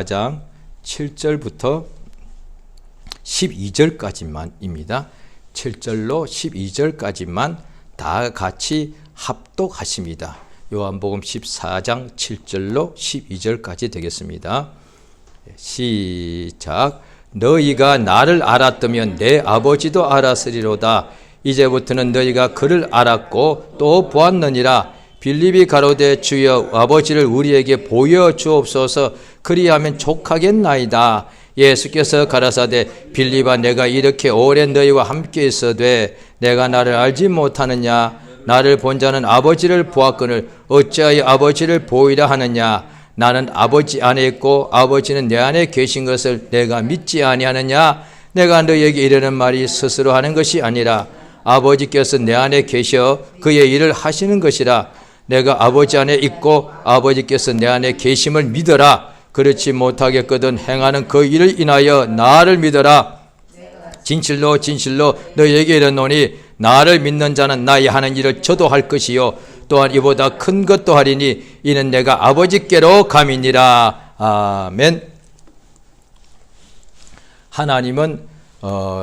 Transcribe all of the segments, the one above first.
4장 7절부터 12절까지만입니다. 7절로 12절까지만 다 같이 합독하십니다. 요한복음 14장 7절로 12절까지 되겠습니다. 시작. 너희가 나를 알았다면 내 아버지도 알았으리로다. 이제부터는 너희가 그를 알았고 또 보았느니라. 빌립이 가로되 주여 아버지를 우리에게 보여주옵소서. 그리하면 족하겠나이다. 예수께서 가라사대 빌립아 내가 이렇게 오래 너희와 함께 있어되 내가 나를 알지 못하느냐. 나를 본 자는 아버지를 보았거늘 어찌하여 아버지를 보이라 하느냐. 나는 아버지 안에 있고 아버지는 내 안에 계신 것을 내가 믿지 아니하느냐. 내가 너희에게 이르는 말이 스스로 하는 것이 아니라 아버지께서 내 안에 계셔 그의 일을 하시는 것이라. 내가 아버지 안에 있고 아버지께서 내 안에 계심을 믿어라. 그렇지 못하겠거든 행하는 그 일을 인하여 나를 믿어라. 진실로 진실로 너희에게 이르노니 나를 믿는 자는 나의 하는 일을 저도 할 것이요 또한 이보다 큰 것도 하리니 이는 내가 아버지께로 감이니라. 아멘. 하나님은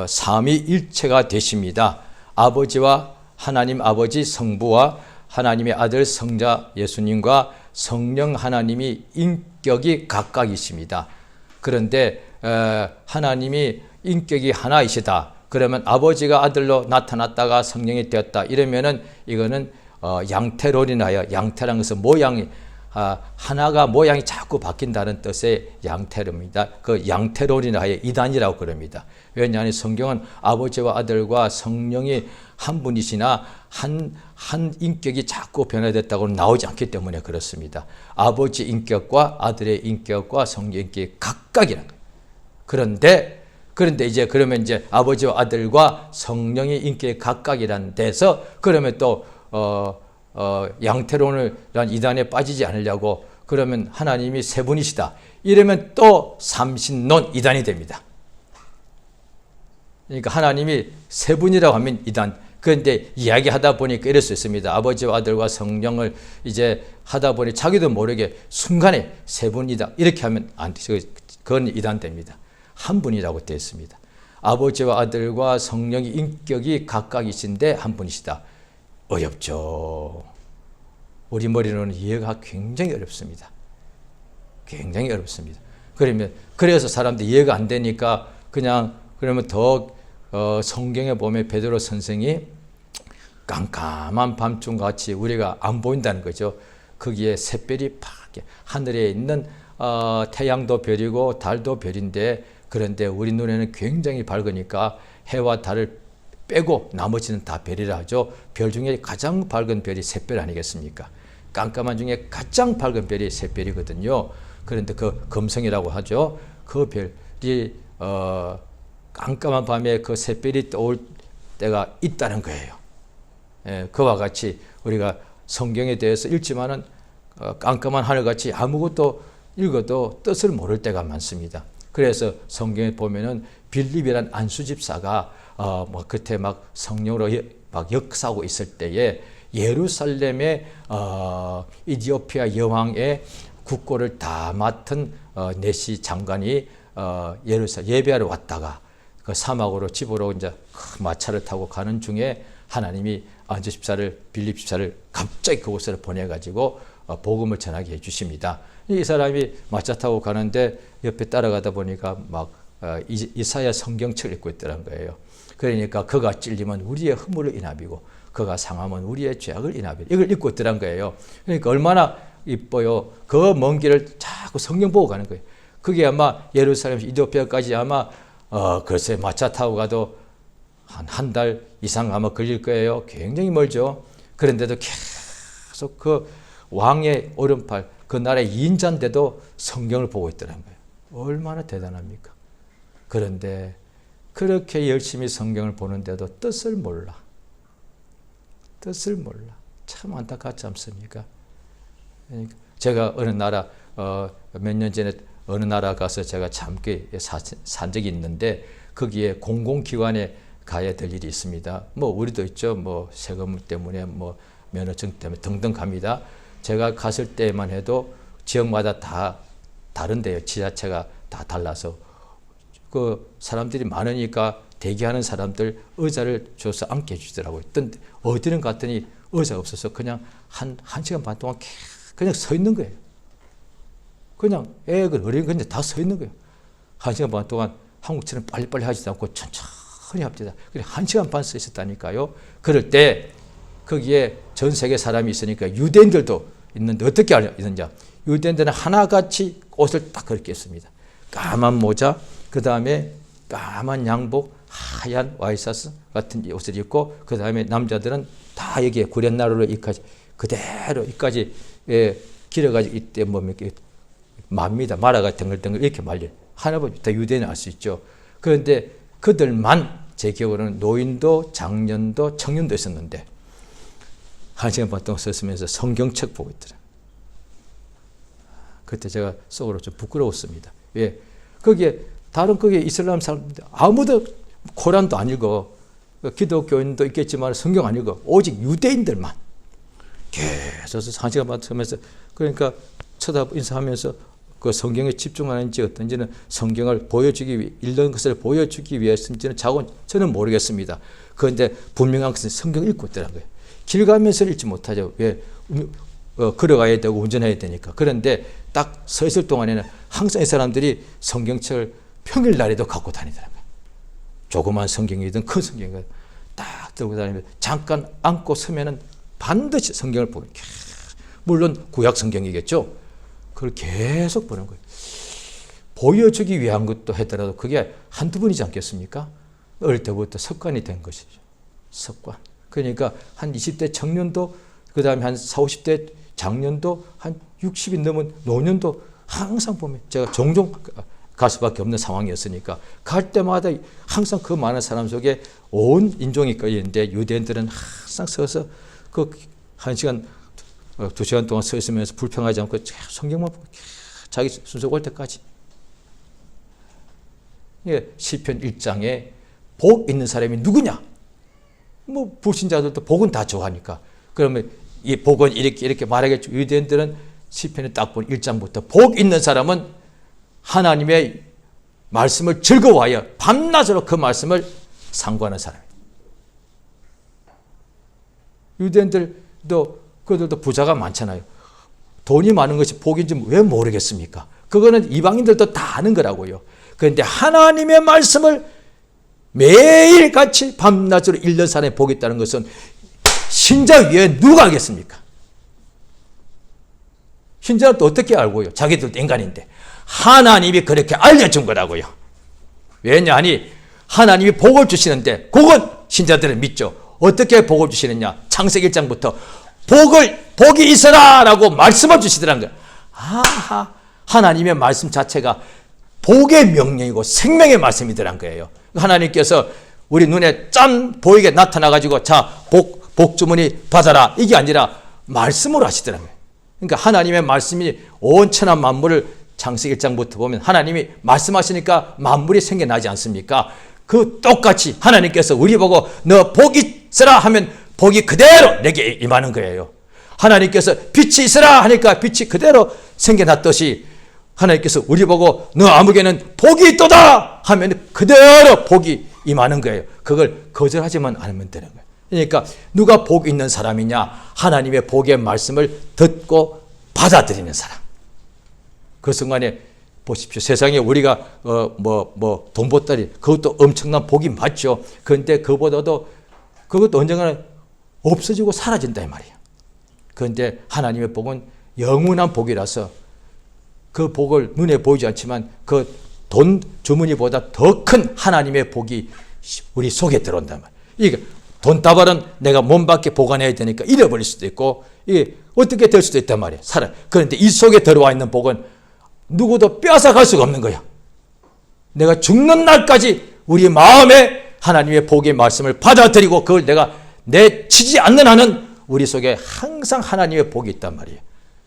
삼위일체가 되십니다. 아버지와 하나님 아버지 성부와 하나님의 아들 성자 예수님과 성령 하나님이 인격이 각각이십니다. 그런데 하나님이 인격이 하나이시다. 그러면 아버지가 아들로 나타났다가 성령이 되었다. 이러면은 이거는 양태론이나요. 양태라는 것은 모양이 하나가 모양이 자꾸 바뀐다는 뜻의 양태론입니다. 그 양태론이나요. 이단이라고 그럽니다. 왜냐하면 성경은 아버지와 아들과 성령이 한 분이시나 한 인격이 자꾸 변화됐다고 나오지 않기 때문에 그렇습니다. 아버지 인격과 아들의 인격과 성령 인격이 각각이라는 거예요. 그런데 이제 그러면 이제 아버지와 아들과 성령의 인격이 각각이라는 데서 그러면 또 양태론이란 이단에 빠지지 않으려고 그러면 하나님이 세 분이시다. 이러면 또 삼신론 이단이 됩니다. 그러니까 하나님이 세 분이라고 하면 이단. 그런데 이야기하다 보니까 이럴 수 있습니다. 아버지와 아들과 성령을 이제 하다 보니 자기도 모르게 순간에 세 분이다. 이렇게 하면 안 돼. 그건 이단됩니다. 한 분이라고 되어 있습니다. 아버지와 아들과 성령의 인격이 각각이신데 한 분이시다. 어렵죠. 우리 머리로는 이해가 굉장히 어렵습니다. 굉장히 어렵습니다. 그래서 사람들이 이해가 안 되니까 그러면 더 성경에 보면 베드로 선생이 깜깜한 밤중같이 우리가 안 보인다는 거죠. 거기에 샛별이 파랗게 하늘에 있는 태양도 별이고 달도 별인데 그런데 우리 눈에는 굉장히 밝으니까 해와 달을 빼고 나머지는 다 별이라 하죠. 별 중에 가장 밝은 별이 샛별 아니겠습니까? 깜깜한 중에 가장 밝은 별이 샛별이거든요. 그런데 그 금성이라고 하죠. 그 별이 깜깜한 밤에 그 샛별이 떠올 때가 있다는 거예요. 예, 그와 같이 우리가 성경에 대해서 읽지만은 깜깜한 하늘같이 아무것도 읽어도 뜻을 모를 때가 많습니다. 그래서 성경에 보면은 빌립이란 안수집사가 그때 막 성령으로 막 역사하고 있을 때에 예루살렘의 이디오피아 여왕의 국고를 다 맡은 내시 장관이 예루살렘 예배하러 왔다가 그 사막으로 집으로 이제 마차를 타고 가는 중에 하나님이 안수 집사를 빌립 집사를 갑자기 그곳으로 보내가지고 복음을 전하게 해주십니다. 이 사람이 마차 타고 가는데 옆에 따라가다 보니까 막 이사야 성경책을 읽고 있더란 거예요. 그러니까 그가 찔리면 우리의 허물을 인하비고 그가 상하면 우리의 죄악을 인하비 이걸 읽고 있더란 거예요. 그러니까 얼마나 이뻐요. 그 먼 길을 자꾸 성경 보고 가는 거예요. 그게 아마 예루살렘 이디오피아까지 아마 글쎄 마차 타고 가도 한 달 이상 아마 걸릴 거예요. 굉장히 멀죠. 그런데도 계속 그 왕의 오른팔 그 나라의 2인자인데도 성경을 보고 있더란 거예요. 얼마나 대단합니까? 그런데 그렇게 열심히 성경을 보는데도 뜻을 몰라. 참 안타깝지 않습니까? 제가 어느 나라 몇 년 전에 어느 나라 가서 제가 잠깐 산 적이 있는데 거기에 공공기관에 가야 될 일이 있습니다. 뭐 우리도 있죠. 뭐 세금 때문에 뭐 면허증 때문에 등등 갑니다. 제가 갔을 때만 해도 지역마다 다 다른데요. 지자체가 다 달라서 그 사람들이 많으니까 대기하는 사람들 의자를 줘서 앉게 해주더라고요. 어디는 갔더니 의자가 없어서 그냥 한 시간 반 동안 그냥 서 있는 거예요. 그냥 애들 어린 건데 다 서 있는 거예요. 한 시간 반 동안 한국처럼 빨리빨리 하지도 않고 천천히 합니다. 그래 한 시간 반 서 있었다니까요. 그럴 때 거기에 전 세계 사람이 있으니까 유대인들도 있는데 어떻게 있느냐. 유대인들은 하나같이 옷을 딱 그렇게 했습니다. 까만 모자, 그 다음에 까만 양복, 하얀 와이셔츠 같은 옷을 입고, 그 다음에 남자들은 다 여기에 구렛나루로 이까지 그대로 이까지 길어가지고 이때 뭡니까 맙니다. 마라가 덩글덩글 이렇게 말려. 하나보다 다 유대인은 알 수 있죠. 그런데 그들만 제 기억으로는 노인도 장년도 청년도 있었는데 한 시간 반 동안 섰으면서 성경책 보고 있더라. 그때 제가 속으로 좀 부끄러웠습니다. 왜? 거기에 이슬람 사람들 아무도 코란도 안 읽어. 기독교인도 있겠지만 성경 안 읽어. 오직 유대인들만 계속 한 시간 반 서면서 그러니까 인사하면서 그 성경에 집중하는지 어떤지는 성경을 읽는 것을 보여주기 위해서인지는 저는 모르겠습니다. 그런데 분명한 것은 성경 읽고 있더라고요. 길 가면서 읽지 못하죠. 왜? 걸어가야 되고 운전해야 되니까. 그런데 딱 서 있을 동안에는 항상 이 사람들이 성경책을 평일날에도 갖고 다니더라고요. 조그만 성경이든 큰 성경이든 딱 들고 다니면 잠깐 앉고 서면은 반드시 성경을 보는. 물론 구약 성경이겠죠. 그걸 계속 보는 거예요. 보여주기 위한 것도 했더라도 그게 한두 번이지 않겠습니까? 어릴 때부터 습관이 된 것이죠. 습관. 그러니까 한 20대 청년도, 그 다음에 한 40, 50대 장년도, 한 60이 넘은 노년도 항상 보면 제가 종종 갈 수밖에 없는 상황이었으니까 갈 때마다 항상 그 많은 사람 속에 온 인종이 끌리는데 유대인들은 항상 서서 그 1시간, 2시간 동안 서 있으면서 불평하지 않고 성경만 보고 자기 순서 올 때까지. 시편 1장에 복 있는 사람이 누구냐? 뭐 불신자들도 복은 다 좋아하니까. 그러면 이 복은 이렇게 말하겠죠. 유대인들은 시편에 딱 보면 1장부터 복 있는 사람은 하나님의 말씀을 즐거워하여 밤낮으로 그 말씀을 상고하는 사람이에요. 유대인들도 그들도 부자가 많잖아요. 돈이 많은 것이 복인지 왜 모르겠습니까? 그거는 이방인들도 다 아는 거라고요. 그런데 하나님의 말씀을 매일같이 밤낮으로 읽는 사람이 복이 있다는 것은 신자 위에 누가 알겠습니까? 신자는 또 어떻게 알고요? 자기들도 인간인데. 하나님이 그렇게 알려준 거라고요. 왜냐하니 하나님이 복을 주시는데 그건 신자들은 믿죠. 어떻게 복을 주시느냐? 창세기 1장부터 복이 있어라 라고 말씀을 주시더라는 거예요. 하나님의 말씀 자체가 복의 명령이고 생명의 말씀이더란 거예요. 하나님께서 우리 눈에 짠 보이게 나타나가지고 자 복 주머니 받아라 이게 아니라 말씀으로 하시더라고요. 그러니까 하나님의 말씀이 온 천하 만물을 창세기 1장부터 보면 하나님이 말씀하시니까 만물이 생겨나지 않습니까? 그 똑같이 하나님께서 우리 보고 너 복이 있으라 하면 복이 그대로 내게 임하는 거예요. 하나님께서 빛이 있으라 하니까 빛이 그대로 생겨났듯이 하나님께서 우리 보고 너 아무개는 복이 있도다 하면 그대로 복이 임하는 거예요. 그걸 거절하지만 않으면 되는 거예요. 그러니까 누가 복 있는 사람이냐? 하나님의 복의 말씀을 듣고 받아들이는 사람. 그 순간에 보십시오. 세상에 우리가 돈 보따리 그것도 엄청난 복이 맞죠. 그런데 그것도 언젠가는 없어지고 사라진다 이 말이에요. 그런데 하나님의 복은 영원한 복이라서 그 복을 눈에 보이지 않지만 그 돈 주머니보다 더 큰 하나님의 복이 우리 속에 들어온단 말이에요. 이게 돈다발은 내가 몸 밖에 보관해야 되니까 잃어버릴 수도 있고 이게 어떻게 될 수도 있단 말이에요. 그런데 이 속에 들어와 있는 복은 누구도 빼앗아갈 수가 없는 거예요. 내가 죽는 날까지 우리 마음에 하나님의 복의 말씀을 받아들이고 그걸 내가 내치지 않는 한은 우리 속에 항상 하나님의 복이 있단 말이에요.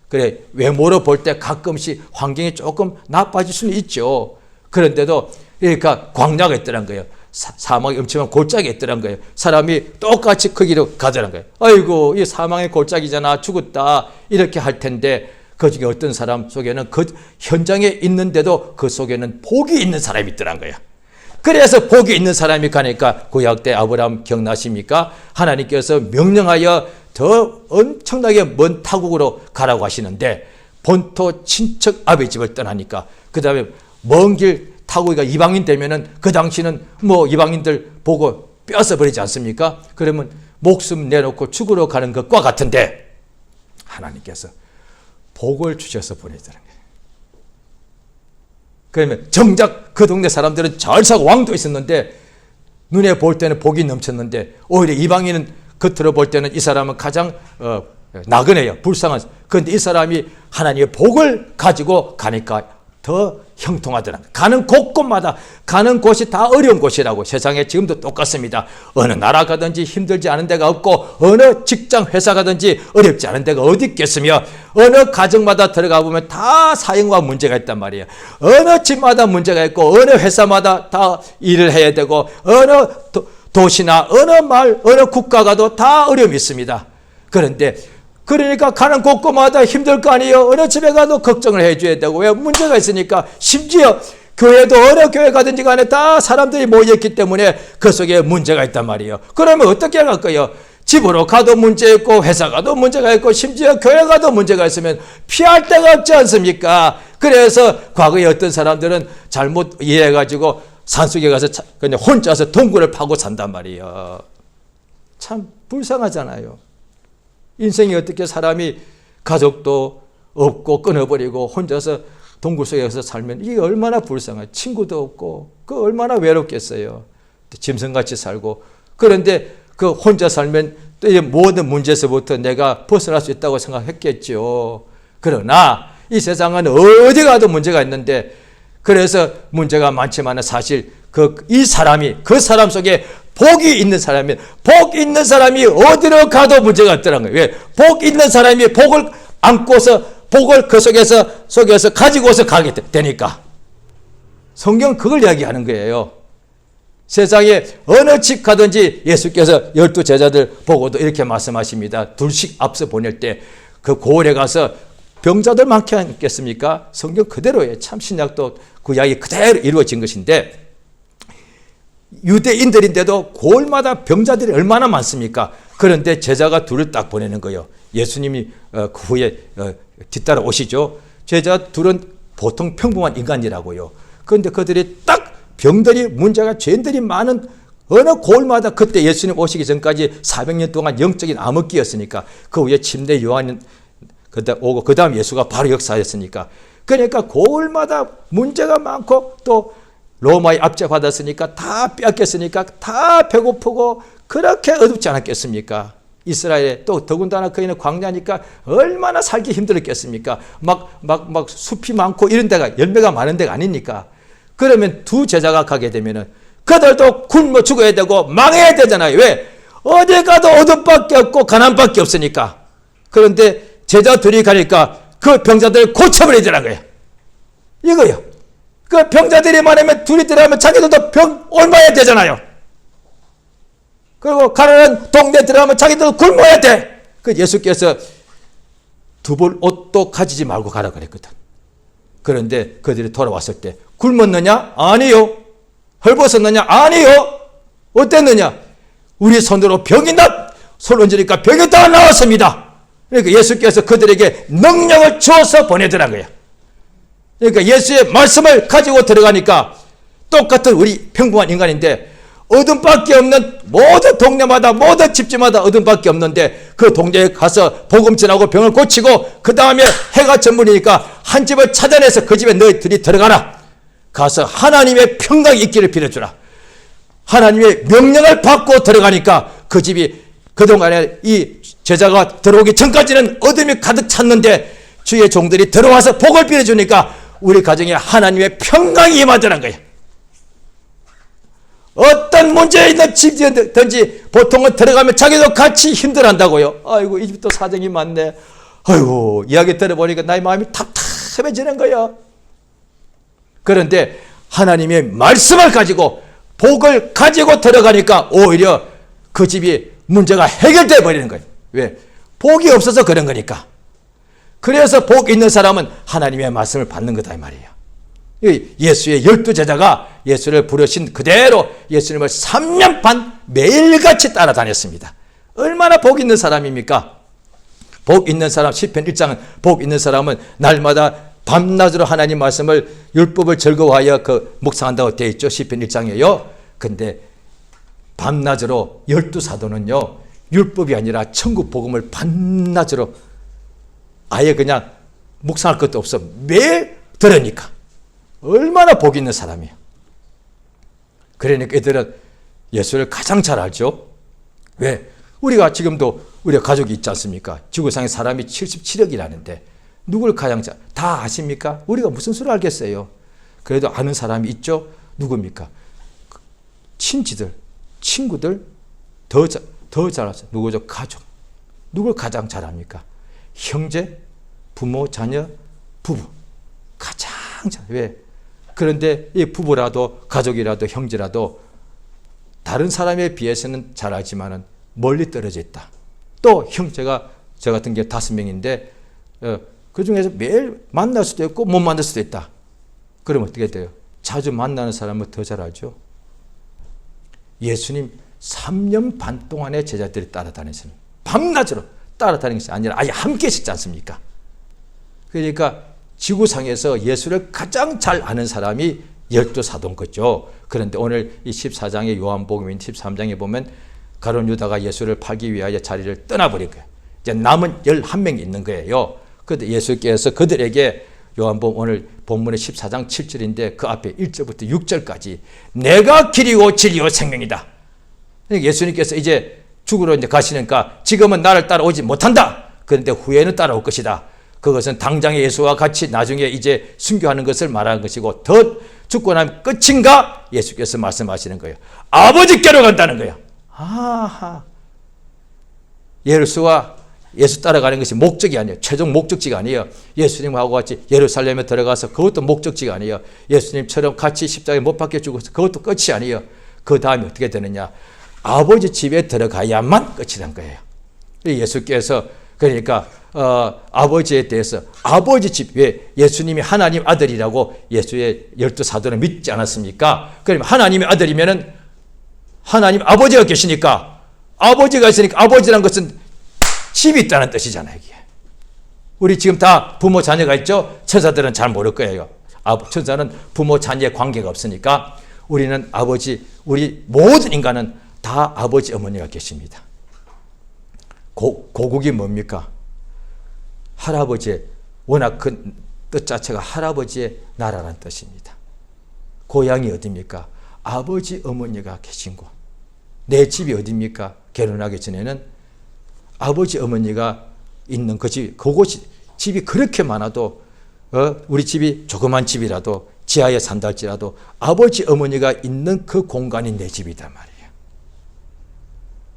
그래 외모로 볼 때 가끔씩 환경이 조금 나빠질 수는 있죠. 그런데도 그러니까 광야가 있더란 거예요. 사막이 엄청난 골짜기가 있더란 거예요. 사람이 똑같이 거기로 가더란 거예요. 아이고 이 사망의 골짜기잖아 죽었다 이렇게 할 텐데 그 중에 어떤 사람 속에는 그 현장에 있는데도 그 속에는 복이 있는 사람이 있더란 거야. 그래서 복이 있는 사람이 가니까 구약 때 아브라함 기억나십니까? 하나님께서 명령하여 더 엄청나게 먼 타국으로 가라고 하시는데 본토 친척 아버지 집을 떠나니까 그 다음에 먼 길 타국이가 이방인 되면은 그 당시는 뭐 이방인들 보고 뼈서 버리지 않습니까? 그러면 목숨 내놓고 죽으러 가는 것과 같은데 하나님께서 복을 주셔서 보내더라는 거예요. 그러면 정작 그 동네 사람들은 잘 사고 왕도 있었는데 눈에 볼 때는 복이 넘쳤는데 오히려 이방인은 겉으로 볼 때는 이 사람은 가장 나그네요. 불쌍한. 그런데 이 사람이 하나님의 복을 가지고 가니까 더 형통하더라. 가는 곳곳마다 가는 곳이 다 어려운 곳이라고. 세상에 지금도 똑같습니다. 어느 나라 가든지 힘들지 않은 데가 없고 어느 직장 회사 가든지 어렵지 않은 데가 어디 있겠으며 어느 가정마다 들어가 보면 다 사형과 문제가 있단 말이에요. 어느 집마다 문제가 있고 어느 회사마다 다 일을 해야 되고 어느 도시나 어느 마을 어느 국가 가도 다 어려움이 있습니다. 그런데 그러니까 가는 곳곳마다 힘들 거 아니에요. 어느 집에 가도 걱정을 해줘야 되고 왜 문제가 있으니까 심지어 교회도 어느 교회 가든지 간에 다 사람들이 모여있기 때문에 그 속에 문제가 있단 말이에요. 그러면 어떻게 할까요? 집으로 가도 문제 있고 회사 가도 문제가 있고 심지어 교회 가도 문제가 있으면 피할 데가 없지 않습니까? 그래서 과거에 어떤 사람들은 잘못 이해해가지고 산속에 가서 그냥 혼자서 동굴을 파고 산단 말이에요. 참 불쌍하잖아요. 인생이 어떻게 사람이 가족도 없고 끊어버리고 혼자서 동굴 속에서 살면 이게 얼마나 불쌍해. 친구도 없고 그 얼마나 외롭겠어요. 짐승같이 살고. 그런데 그 혼자 살면 또 이 모든 문제에서부터 내가 벗어날 수 있다고 생각했겠죠. 그러나 이 세상은 어디 가도 문제가 있는데 그래서 문제가 많지만 사실 그 사람 속에 복이 있는 사람이, 복 있는 사람이 어디로 가도 문제가 없더라는 거예요. 왜? 복 있는 사람이 복을 안고서, 복을 그 속에서 가지고서 가게 되니까. 성경은 그걸 이야기하는 거예요. 세상에 어느 집 가든지 예수께서 12 제자들 보고도 이렇게 말씀하십니다. 둘씩 앞서 보낼 때 그 고을에 가서 병자들 많게 않겠습니까? 성경 그대로예요. 참 신약도 구약이 그대로 이루어진 것인데 유대인들인데도 고을마다 병자들이 얼마나 많습니까? 그런데 제자가 둘을 딱 보내는 거예요. 예수님이 그 후에 뒤따라 오시죠. 제자 둘은 보통 평범한 인간이라고요. 그런데 그들이 딱 병들이 문제가 죄인들이 많은 어느 고을마다 그때 예수님 오시기 전까지 400년 동안 영적인 암흑기였으니까 그 후에 침례 요한이 오고 그 다음 예수가 바로 역사했으니까 그러니까 고을마다 문제가 많고 또 로마의 압제받았으니까 다 뺏겼으니까 다 배고프고 그렇게 어둡지 않았겠습니까? 이스라엘에 또 더군다나 거기는 광야니까 얼마나 살기 힘들었겠습니까? 막 숲이 많고 이런 데가 열매가 많은 데가 아니니까. 그러면 두 제자가 가게 되면은 그들도 굶어 죽어야 되고 망해야 되잖아요. 왜? 어디 가도 어둠밖에 없고 가난밖에 없으니까. 그런데 제자 둘이 가니까 그 병자들을 고쳐버리더라고요. 이거요. 그 병자들이 많으면 둘이 들어가면 자기들도 병 옮아야 되잖아요. 그리고 가난한 동네 들어가면 자기들도 굶어야 돼. 그 예수께서 두 벌 옷도 가지지 말고 가라 그랬거든. 그런데 그들이 돌아왔을 때 굶었느냐? 아니요. 헐벗었느냐? 아니요. 어땠느냐? 우리 손으로 병이 손 얹으니까 병이 다 나왔습니다. 그러니까 예수께서 그들에게 능력을 주어서 보내더라고요. 그러니까 예수의 말씀을 가지고 들어가니까 똑같은 우리 평범한 인간인데 어둠밖에 없는 모든 동네마다 모든 집집마다 어둠밖에 없는데 그 동네에 가서 복음 전하고 병을 고치고 그 다음에 해가 전문이니까 한 집을 찾아내서 그 집에 너희들이 들어가라. 가서 하나님의 평강이 있기를 빌어주라. 하나님의 명령을 받고 들어가니까 그 집이 그동안에 이 제자가 들어오기 전까지는 어둠이 가득 찼는데 주의 종들이 들어와서 복을 빌어주니까 우리 가정에 하나님의 평강이 임하더란 거예요. 어떤 문제에 있는 집이든지 보통은 들어가면 자기도 같이 힘들어한다고요. 아이고 이 집도 사정이 많네. 아이고 이야기 들어보니까 나의 마음이 답답해지는 거야. 그런데 하나님의 말씀을 가지고 복을 가지고 들어가니까 오히려 그 집이 문제가 해결되어 버리는 거예요. 왜? 복이 없어서 그런 거니까. 그래서 복 있는 사람은 하나님의 말씀을 받는 거다 이 말이에요. 예수의 12제자가 예수를 부르신 그대로 예수님을 3년 반 매일같이 따라다녔습니다. 얼마나 복 있는 사람입니까? 복 있는 사람, 시편 1장은 복 있는 사람은 날마다 밤낮으로 하나님 말씀을 율법을 즐거워하여 묵상한다고 되어 있죠. 시편 1장에요. 근데 밤낮으로 12사도는요. 율법이 아니라 천국 복음을 밤낮으로 아예 그냥 묵상할 것도 없어. 매일 들으니까. 얼마나 복 있는 사람이에요. 그러니까 이들은 예수를 가장 잘 알죠. 왜? 우리가 지금도 우리가 가족이 있지 않습니까? 지구상에 사람이 77억이라는데 누굴 가장 다 아십니까? 우리가 무슨 수를 알겠어요. 그래도 아는 사람이 있죠. 누굽니까? 친지들, 친구들 더 잘 알죠. 누구죠? 가족. 누굴 가장 잘 압니까? 형제, 부모, 자녀, 부부. 가장 잘. 왜? 그런데 이 부부라도 가족이라도 형제라도 다른 사람에 비해서는 잘 알지만은 멀리 떨어져 있다. 또 형제가 저 같은 게 5명인데 그 중에서 매일 만날 수도 있고 못 만날 수도 있다. 그럼 어떻게 돼요? 자주 만나는 사람은 더 잘 알죠. 예수님 3년 반 동안의 제자들이 따라다니시는 밤낮으로 따라다니는 것이 아니라 아예 함께 있었지 않습니까? 그러니까 지구상에서 예수를 가장 잘 아는 사람이 12사도인 거죠. 그런데 오늘 이 14장의 요한복음인 13장에 보면 가룟 유다가 예수를 팔기 위하여 자리를 떠나버린 거예요. 이제 남은 11명이 있는 거예요. 그런데 예수께서 그들에게 요한복음 오늘 본문의 14장 7절인데 그 앞에 1절부터 6절까지 내가 길이요 진리요 생명이다. 예수님께서 이제 죽으러 이제 가시니까 지금은 나를 따라오지 못한다. 그런데 후에는 따라올 것이다. 그것은 당장의 예수와 같이 나중에 이제 순교하는 것을 말하는 것이고 더 죽고 나면 끝인가? 예수께서 말씀하시는 거예요. 아버지께로 간다는 거예요. 아하. 예수 따라가는 것이 목적이 아니에요. 최종 목적지가 아니에요. 예수님하고 같이 예루살렘에 들어가서 그것도 목적지가 아니에요. 예수님처럼 같이 십자가에 못 박혀 죽어서 그것도 끝이 아니에요. 그 다음에 어떻게 되느냐? 아버지 집에 들어가야만 끝이란 거예요. 예수께서 그러니까 아버지에 대해서 아버지 집, 왜 예수님이 하나님 아들이라고 예수의 12사도는 믿지 않았습니까? 그러면 하나님의 아들이면은 하나님 아버지가 계시니까 아버지가 있으니까 아버지란 것은 집이 있다는 뜻이잖아요. 이게. 우리 지금 다 부모 자녀가 있죠. 천사들은 잘 모를 거예요. 천사는 부모 자녀의 관계가 없으니까 우리는 아버지, 우리 모든 인간은 다 아버지 어머니가 계십니다. 고국이 뭡니까? 할아버지의 워낙 큰 뜻 자체가 할아버지의 나라라는 뜻입니다. 고향이 어디입니까? 아버지 어머니가 계신 곳. 내 집이 어디입니까? 결혼하기 전에는 아버지 어머니가 있는 그 집, 그곳이 집이 그렇게 많아도 우리 집이 조그만 집이라도 지하에 산다 할지라도 아버지 어머니가 있는 그 공간이 내 집이단 말이에요.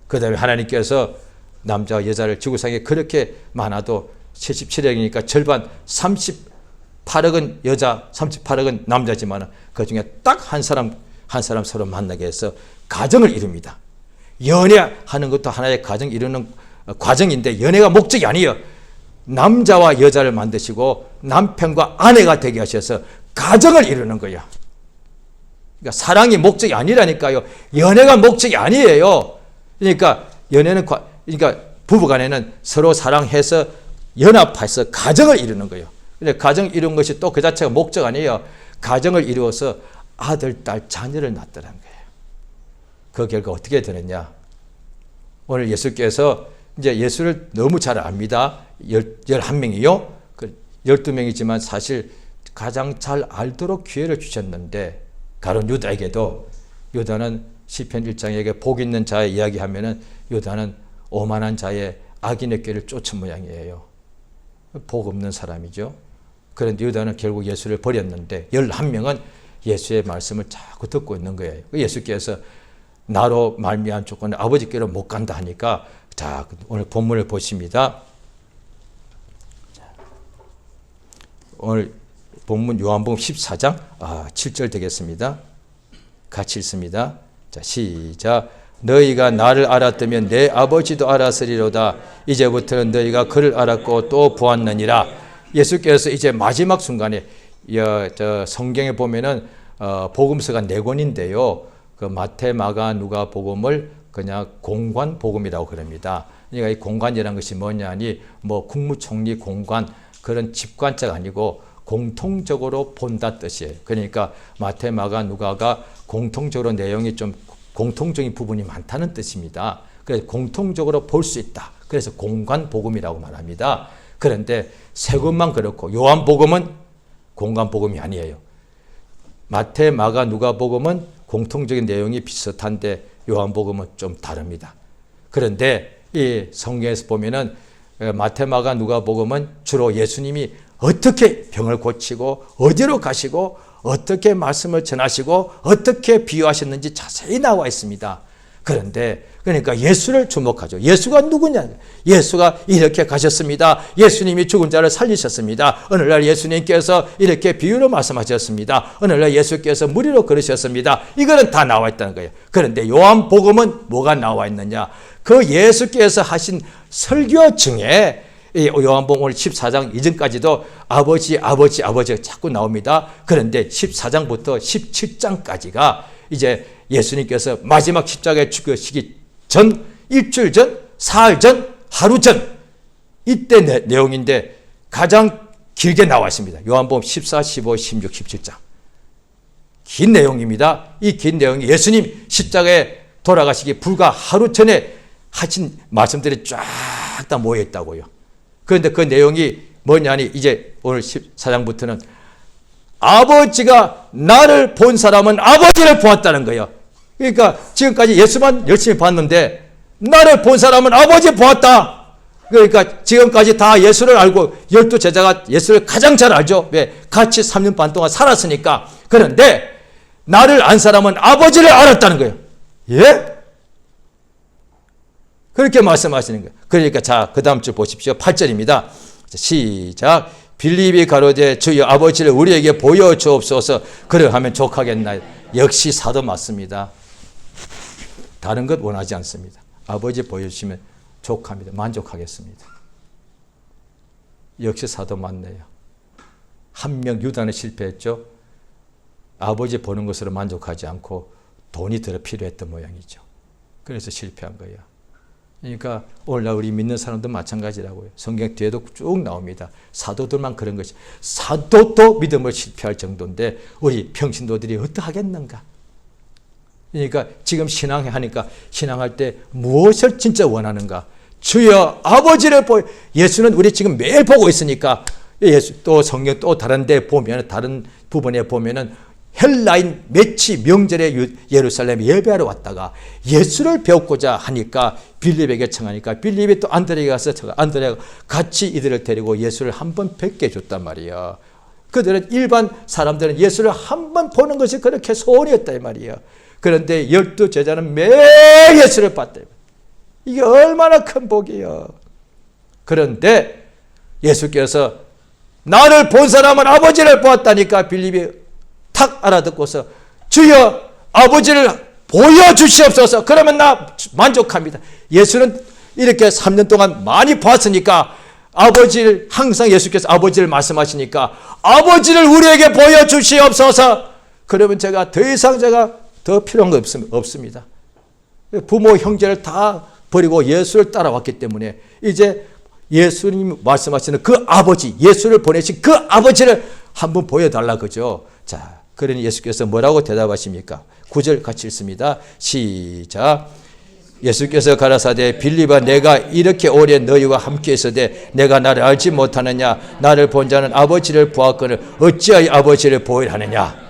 그 다음에 하나님께서 남자와 여자를 지구상에 그렇게 많아도 77억이니까 절반 38억은 여자, 38억은 남자지만 그 중에 딱 한 사람 서로 만나게 해서 가정을 이룹니다. 연애하는 것도 하나의 가정 이루는 과정인데 연애가 목적이 아니에요. 남자와 여자를 만드시고 남편과 아내가 되게 하셔서 가정을 이루는 거예요. 그러니까 사랑이 목적이 아니라니까요. 연애가 목적이 아니에요. 그러니까 연애는 그러니까 부부간에는 서로 사랑해서 연합해서 가정을 이루는 거예요. 근데 가정 이룬 것이 또 그 자체가 목적 아니에요. 가정을 이루어서 아들, 딸, 자녀를 낳더라는 거예요. 그 결과 어떻게 되느냐? 오늘 예수께서 이제 예수를 너무 잘 압니다. 11명이요. 12명이지만 사실 가장 잘 알도록 기회를 주셨는데 가룟 유다에게도 유다는 시편 1장에게 복 있는 자의 이야기하면은 유다는 오만한 자의 악인의 꾀를 쫓은 모양이에요. 복 없는 사람이죠. 그런데 유다는 결국 예수를 버렸는데 11명은 예수의 말씀을 자꾸 듣고 있는 거예요. 예수께서 나로 말미암은 조건에 아버지께로 못 간다 하니까 자, 오늘 본문을 보십니다. 오늘 본문 요한복음 14장 7절 되겠습니다. 같이 읽습니다. 자, 시작. 너희가 나를 알았다면 내 아버지도 알았으리로다. 이제부터는 너희가 그를 알았고 또 보았느니라. 예수께서 이제 마지막 순간에 성경에 보면은 복음서가 4권인데요. 그 마태, 마가, 누가 복음을 그냥 공관 복음이라고 그럽니다. 그러니까 이 공관이라는 것이 뭐냐니 뭐 국무총리 공관 그런 집관자가 아니고 공통적으로 본다 뜻이에요. 그러니까 마태, 마가, 누가가 공통적으로 내용이 좀 공통적인 부분이 많다는 뜻입니다. 그래서 공통적으로 볼 수 있다. 그래서 공관 복음이라고 말합니다. 그런데 세 권만 그렇고 요한복음은 공관 복음이 아니에요. 마태, 마가, 누가 복음은 공통적인 내용이 비슷한데 요한복음은 좀 다릅니다. 그런데 이 성경에서 보면은 마태, 마가, 누가 복음은 주로 예수님이 어떻게 병을 고치고 어디로 가시고 어떻게 말씀을 전하시고 어떻게 비유하셨는지 자세히 나와 있습니다. 그런데 그러니까 예수를 주목하죠. 예수가 누구냐? 예수가 이렇게 가셨습니다. 예수님이 죽은 자를 살리셨습니다. 어느 날 예수님께서 이렇게 비유로 말씀하셨습니다. 어느 날 예수께서 무리로 걸으셨습니다. 이거는 다 나와 있다는 거예요. 그런데 요한복음은 뭐가 나와 있느냐? 그 예수께서 하신 설교 중에 요한복음 14장 이전까지도 아버지가 자꾸 나옵니다. 그런데 14장부터 17장까지가 이제 예수님께서 마지막 십자가에 죽으시기 전, 일주일 전, 사흘 전, 하루 전 이때 내용인데 가장 길게 나와 있습니다. 요한복음 14, 15, 16, 17장 긴 내용입니다. 이 긴 내용이 예수님 십자가에 돌아가시기 불과 하루 전에 하신 말씀들이 쫙 다 모여 있다고요. 그런데 그 내용이 뭐냐니 이제 오늘 14장부터는 아버지가 나를 본 사람은 아버지를 보았다는 거예요. 그러니까 지금까지 예수만 열심히 봤는데 나를 본 사람은 아버지 보았다. 그러니까 지금까지 다 예수를 알고 12제자가 예수를 가장 잘 알죠. 왜? 같이 3년 반 동안 살았으니까. 그런데 나를 안 사람은 아버지를 알았다는 거예요. 예? 그렇게 말씀하시는 거예요. 그러니까 자, 그 다음 줄 보십시오. 8절입니다. 시작. 빌립이 가로되 주여 아버지를 우리에게 보여주옵소서. 그러하면 족하겠나요? 역시 사도 맞습니다. 다른 것 원하지 않습니다. 아버지 보여주시면 족합니다. 만족하겠습니다. 역시 사도 맞네요. 한 명 유다는 실패했죠. 아버지 보는 것으로 만족하지 않고 돈이 더 필요했던 모양이죠. 그래서 실패한 거예요. 그러니까 오늘날 우리 믿는 사람도 마찬가지라고요. 성경 뒤에도 쭉 나옵니다. 사도들만 그런 것이 사도도 믿음을 실패할 정도인데 우리 평신도들이 어떡하겠는가. 그러니까 지금 신앙하니까 신앙할 때 무엇을 진짜 원하는가. 주여 아버지를 보여. 예수는 우리 지금 매일 보고 있으니까 예수 또 성경 또 다른 데 보면 다른 부분에 보면은 헬라인 매치 명절에 예루살렘에 예배하러 왔다가 예수를 배우고자 하니까 빌립에게 청하니까 빌립이 또 안드레에게 가서 안드레가 같이 이들을 데리고 예수를 한번 뵙게 해줬단 말이야. 그들은 일반 사람들은 예수를 한번 보는 것이 그렇게 소원이었다 이 말이야. 그런데 12제자는 매일 예수를 봤다. 이게 얼마나 큰 복이야. 그런데 예수께서 나를 본 사람은 아버지를 보았다니까 빌립이 탁 알아듣고서 주여 아버지를 보여주시옵소서. 그러면 나 만족합니다. 예수는 이렇게 3년 동안 많이 봤으니까 아버지를 항상 예수께서 아버지를 말씀하시니까 아버지를 우리에게 보여주시옵소서. 그러면 제가 더 이상 더 필요한 거 없습니다. 부모 형제를 다 버리고 예수를 따라왔기 때문에 이제 예수님 말씀하시는 그 아버지 예수를 보내신 그 아버지를 한번 보여달라 그죠. 자, 그러니 예수께서 뭐라고 대답하십니까? 9절 같이 읽습니다. 시작. 예수께서 가라사대 빌립아 내가 이렇게 오래 너희와 함께 있으되 내가 나를 알지 못하느냐? 나를 본 자는 아버지를 보았거늘 어찌하여 아버지를 보이려 하느냐?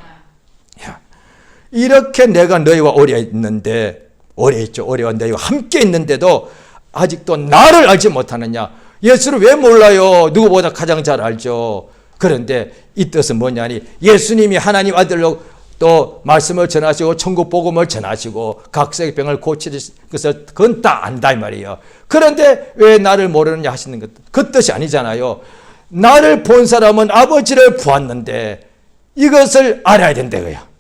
이렇게 내가 너희와 오래 있는데 오래 있죠. 오래와 너희와 함께 있는데도 아직도 나를 알지 못하느냐? 예수를 왜 몰라요? 누구보다 가장 잘 알죠. 그런데 이 뜻은 뭐냐니 예수님이 하나님 아들로 또 말씀을 전하시고 천국 복음을 전하시고 각색의 병을 고치는 것을 그건 다 안다 이 말이에요. 그런데 왜 나를 모르느냐 하시는 것, 그 뜻이 아니잖아요. 나를 본 사람은 아버지를 보았는데 이것을 알아야 된다고요.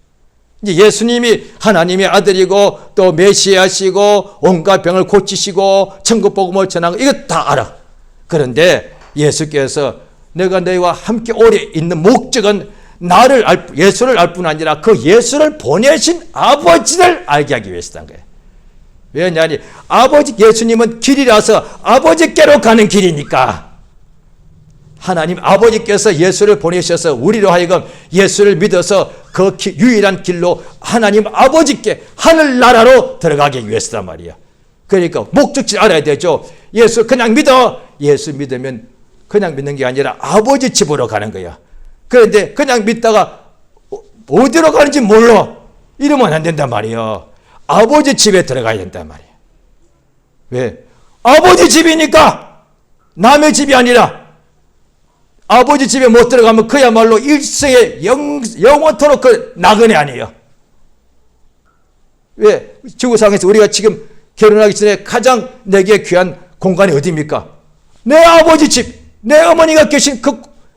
이제 예수님이 하나님의 아들이고 또 메시아시고 온갖 병을 고치시고 천국 복음을 전하는 거 이거 다 알아. 그런데 예수께서 내가 너희와 함께 오래 있는 목적은 예수를 알 뿐 아니라 그 예수를 보내신 아버지를 알게 하기 위해서란 거예요. 왜냐하니 예수님은 길이라서 아버지께로 가는 길이니까. 하나님 아버지께서 예수를 보내셔서 우리로 하여금 예수를 믿어서 그 유일한 길로 하나님 아버지께 하늘나라로 들어가기 위해서란 말이야. 그러니까 목적지를 알아야 되죠. 예수 그냥 믿어. 예수 믿으면 그냥 믿는 게 아니라 아버지 집으로 가는 거야. 그런데 그냥 믿다가 어디로 가는지 몰라. 이러면 안 된단 말이야. 아버지 집에 들어가야 된단 말이야. 왜? 아버지 집이니까 남의 집이 아니라 아버지 집에 못 들어가면 그야말로 일생에 영원토록 그 나그네 아니에요. 왜? 지구상에서 우리가 지금 결혼하기 전에 가장 내게 귀한 공간이 어디입니까? 내 아버지 집, 내 어머니가 계신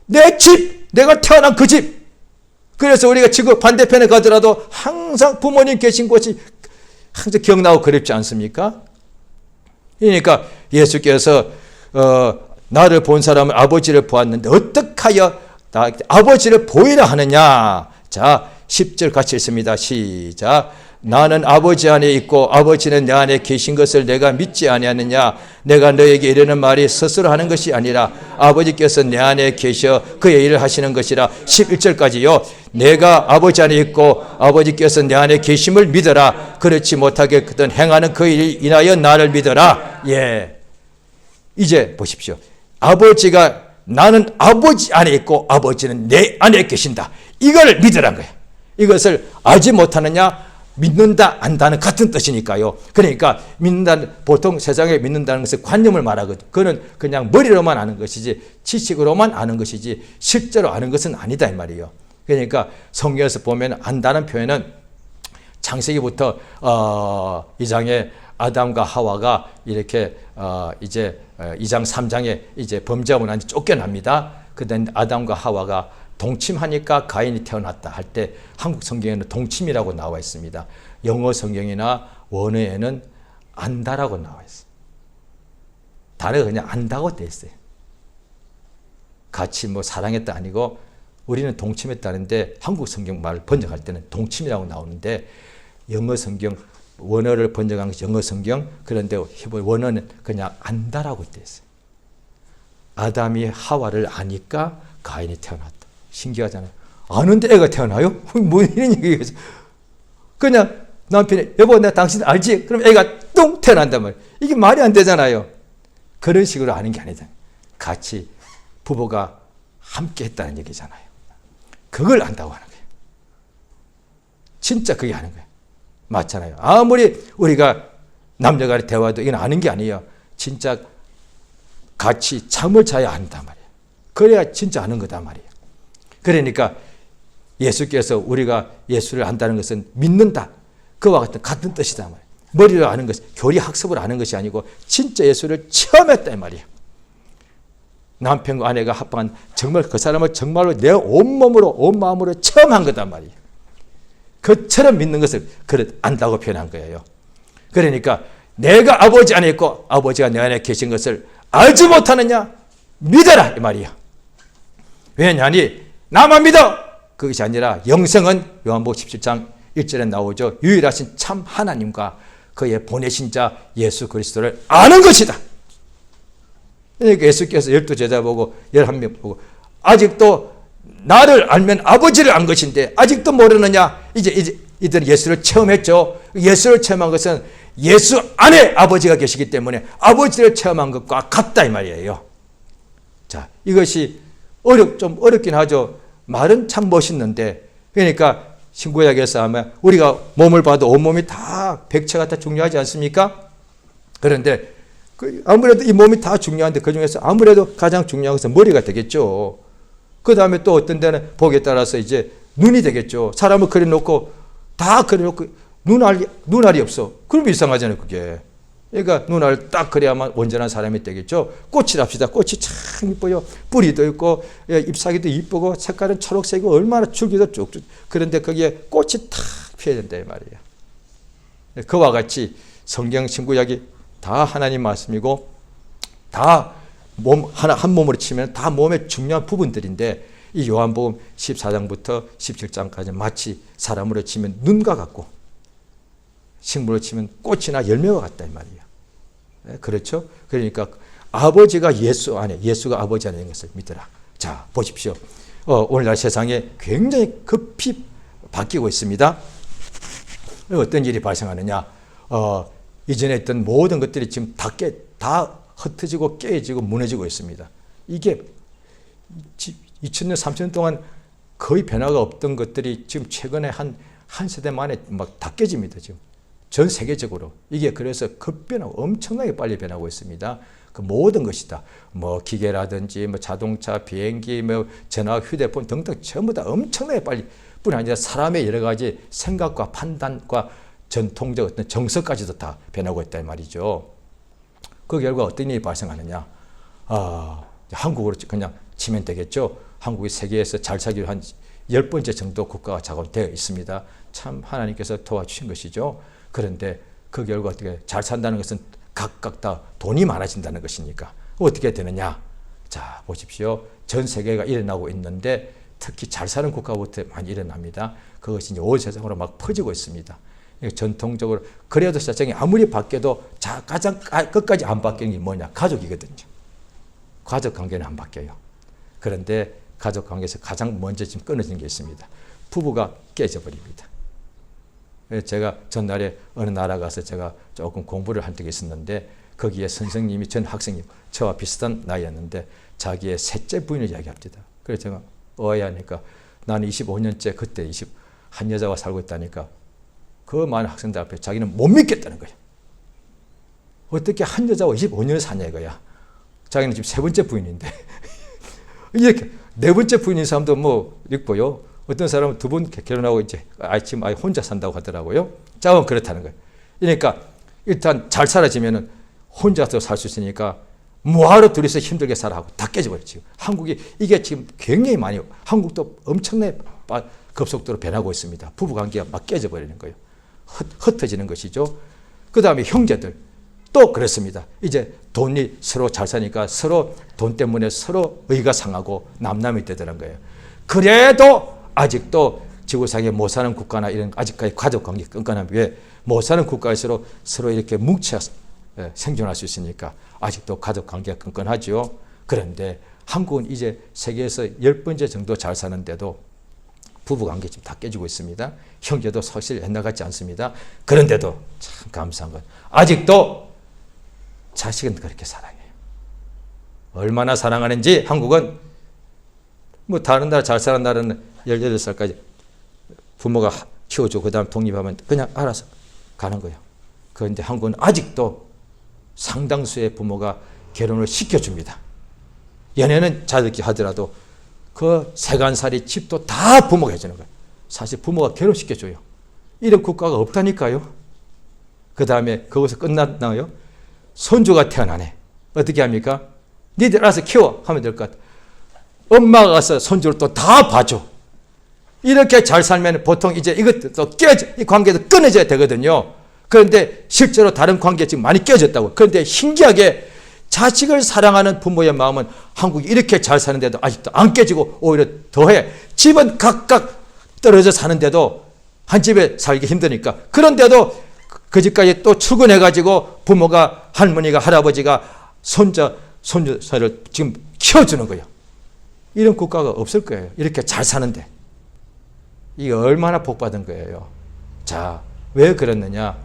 내 집, 내가 태어난 그 집. 그래서 우리가 지구 반대편에 가더라도 항상 부모님 계신 곳이 항상 기억나고 그립지 않습니까? 그러니까 예수께서 나를 본 사람은 아버지를 보았는데 어떻게 하여 아버지를 보이라 하느냐. 자, 10절 같이 읽습니다. 시작. 나는 아버지 안에 있고 아버지는 내 안에 계신 것을 내가 믿지 아니하느냐. 내가 너에게 이르는 말이 스스로 하는 것이 아니라 아버지께서 내 안에 계셔 그의 일을 하시는 것이라. 11절까지요. 내가 아버지 안에 있고 아버지께서 내 안에 계심을 믿어라. 그렇지 못하겠거든 행하는 그 일 인하여 나를 믿어라. 예. 이제 보십시오. 나는 아버지 안에 있고 아버지는 내 안에 계신다. 이걸 믿으란 거예요. 이것을 알지 못하느냐? 믿는다, 안다는 같은 뜻이니까요. 그러니까 보통 세상에 믿는다는 것은 관념을 말하거든. 그거는 그냥 머리로만 아는 것이지 지식으로만 아는 것이지 실제로 아는 것은 아니다 이 말이에요. 그러니까 성경에서 보면 안다는 표현은 창세기부터 2장에 아담과 하와가 이렇게 이제 2장 3장에 이제 범죄하고 난 뒤 쫓겨납니다. 그다음 아담과 하와가 동침하니까 가인이 태어났다 할 때 한국 성경에는 동침이라고 나와 있습니다. 영어 성경이나 원어에는 안다라고 나와 있어요. 단어가 그냥 안다고 돼 있어요. 같이 사랑했다 아니고 우리는 동침했다는데 한국 성경 말 번역할 때는 동침이라고 나오는데 영어 성경 원어를 번역한 것이 영어 성경 그런데 원어는 그냥 안다라고 돼 있어요. 아담이 하와를 아니까 가인이 태어났다. 신기하잖아요. 아는데 애가 태어나요? 뭐 이런 얘기겠어. 그냥 남편이 여보 내가 당신 알지? 그럼 애가 똥 태어난단 말이에요. 이게 말이 안 되잖아요. 그런 식으로 아는 게 아니다. 같이 부부가 함께 했다는 얘기잖아요. 그걸 안다고 하는 거예요. 진짜 그게 하는 거예요. 맞잖아요. 아무리 우리가 남녀간의 대화도 이건 아는 게 아니에요. 진짜 같이 잠을 자야 한단 말이에요. 그래야 진짜 아는 거단 말이에요. 그러니까 예수께서 우리가 예수를 안다는 것은 믿는다. 그와 같은 뜻이다 말이에요. 머리로 아는 것, 교리 학습을 아는 것이 아니고 진짜 예수를 체험했다 이 말이에요. 남편과 아내가 합방한 정말 그 사람을 정말로 내 온몸으로 온 마음으로 체험한 거단 말이에요. 그처럼 믿는 것을 안다고 표현한 거예요. 그러니까 내가 아버지 안에 있고 아버지가 내 안에 계신 것을 알지 못하느냐? 믿어라 이 말이에요. 왜냐하니 나만 믿어! 그것이 아니라 영생은 요한복음 17장 1절에 나오죠. 유일하신 참 하나님과 그의 보내신 자 예수 그리스도를 아는 것이다. 그러니까 예수께서 12제자 보고 11명 보고 아직도 나를 알면 아버지를 안 것인데 아직도 모르느냐? 이제 이들은 예수를 체험했죠. 예수를 체험한 것은 예수 안에 아버지가 계시기 때문에 아버지를 체험한 것과 같다 이 말이에요. 자, 이것이 좀 어렵긴 하죠. 말은 참 멋있는데 그러니까 신구약에서 하면 우리가 몸을 봐도 온몸이 다 백체가 다 중요하지 않습니까? 그런데 아무래도 이 몸이 다 중요한데 그중에서 아무래도 가장 중요한 것은 머리가 되겠죠. 그 다음에 또 어떤 데는 복에 따라서 이제 눈이 되겠죠. 사람을 그려놓고 다 그려놓고 눈알이 없어. 그러면 이상하잖아요 그게. 그러니까 눈알 딱 그려야만 온전한 사람이 되겠죠. 꽃이랍시다. 꽃이 참 이뻐요. 뿌리도 있고 잎사귀도 이쁘고 색깔은 초록색이고 얼마나 줄기도 쭉쭉. 그런데 거기에 꽃이 탁 피해야 된다 이 말이에요. 그와 같이 성경 신구 이야기 다 하나님 말씀이고 다 한 몸으로 치면 다 몸의 중요한 부분들인데 이 요한복음 14장부터 17장까지 마치 사람으로 치면 눈과 같고 식물로 치면 꽃이나 열매와 같다 이 말이에요. 그렇죠? 그러니까 아버지가 예수 안에, 예수가 아버지 안에 있는 것을 믿으라. 자, 보십시오. 오늘날 세상에 굉장히 급히 바뀌고 있습니다. 어떤 일이 발생하느냐? 이전에 있던 모든 것들이 지금 다 흩어지고 깨지고 무너지고 있습니다. 이게 2000년, 3000년 동안 거의 변화가 없던 것들이 지금 최근에 한 세대 만에 막 다 깨집니다. 지금 전 세계적으로. 이게 그래서 급변하고 엄청나게 빨리 변하고 있습니다. 그 모든 것이다. 뭐 기계라든지 뭐 자동차, 비행기, 뭐 전화, 휴대폰 등등 전부 다 엄청나게 빨리 뿐 아니라 사람의 여러 가지 생각과 판단과 전통적 어떤 정서까지도 다 변하고 있다 이 말이죠. 그 결과 어떤 일이 발생하느냐? 한국으로 그냥 치면 되겠죠. 한국이 세계에서 잘 살기로 한 10번째 정도 국가가 작업되어 있습니다. 참 하나님께서 도와주신 것이죠. 그런데 그 결과 어떻게 잘 산다는 것은 각각 다 돈이 많아진다는 것이니까 어떻게 되느냐? 자, 보십시오. 전 세계가 일어나고 있는데 특히 잘 사는 국가부터 많이 일어납니다. 그것이 이제 온 세상으로 막 퍼지고 있습니다. 전통적으로 그래도 세상이 아무리 바뀌어도 가장 끝까지 안 바뀌는 게 뭐냐? 가족이거든요. 가족 관계는 안 바뀌어요. 그런데 가족 관계에서 가장 먼저 지금 끊어진 게 있습니다. 부부가 깨져버립니다. 제가 전날에 어느 나라 가서 제가 조금 공부를 한 적이 있었는데 거기에 선생님이 전 학생님 저와 비슷한 나이였는데 자기의 셋째 부인을 이야기합니다. 그래서 제가 하니까 나는 25년째 그때 한 여자와 살고 있다니까 그 많은 학생들 앞에 자기는 못 믿겠다는 거예요. 어떻게 한 여자와 25년을 사냐 이거야. 자기는 지금 세 번째 부인인데 이렇게 네 번째 부인인 사람도 뭐 있고요. 어떤 사람은 두 번 결혼하고 이제 지금 아예 혼자 산다고 하더라고요. 자, 그렇다는 거예요. 그러니까 일단 잘 살아지면은 혼자서 살 수 있으니까 뭐하러 둘이서 힘들게 살아하고 다 깨져버렸지. 한국이 이게 지금 굉장히 많이 한국도 엄청나게 급속도로 변하고 있습니다. 부부관계가 막 깨져버리는 거예요. 흩어지는 것이죠. 그 다음에 형제들 또 그렇습니다. 이제 돈이 서로 잘 사니까 서로 돈 때문에 서로 의가 상하고 남남이 되더란 거예요. 그래도 아직도 지구상에 못 사는 국가나 이런 아직까지 가족관계 끈끈한 왜 못 사는 국가에서 서로 이렇게 뭉쳐서 생존할 수 있으니까 아직도 가족관계가 끈끈하죠. 그런데 한국은 이제 세계에서 10번째 정도 잘 사는데도 부부관계 지금 다 깨지고 있습니다. 형제도 사실 옛날 같지 않습니다. 그런데도 참 감사한 건 아직도 자식은 그렇게 사랑해요. 얼마나 사랑하는지 한국은 뭐 다른 나라 잘 사는 나라는 18살까지 부모가 키워주고 그 다음 독립하면 그냥 알아서 가는 거예요. 그런데 한국은 아직도 상당수의 부모가 결혼을 시켜줍니다. 연애는 자들끼리 하더라도 그 세간살이 집도 다 부모가 해주는 거예요. 사실 부모가 결혼시켜줘요. 이런 국가가 없다니까요. 그 다음에 거기서 끝났나요? 손주가 태어나네. 어떻게 합니까? 니들 알아서 키워 하면 될 것 같아. 엄마가 가서 손주를 또 다 봐줘. 이렇게 잘 살면 보통 이제 이것도 또 깨져, 이 관계도 끊어져야 되거든요. 그런데 실제로 다른 관계 지금 많이 깨졌다고. 그런데 신기하게 자식을 사랑하는 부모의 마음은 한국이 이렇게 잘 사는데도 아직도 안 깨지고 오히려 더해. 집은 각각 떨어져 사는데도 한 집에 살기 힘드니까. 그런데도 그 집까지 또 출근해가지고 부모가 할머니가 할아버지가 손주를 지금 키워주는 거예요. 이런 국가가 없을 거예요. 이렇게 잘 사는데. 이게 얼마나 복받은 거예요. 자, 왜 그랬느냐.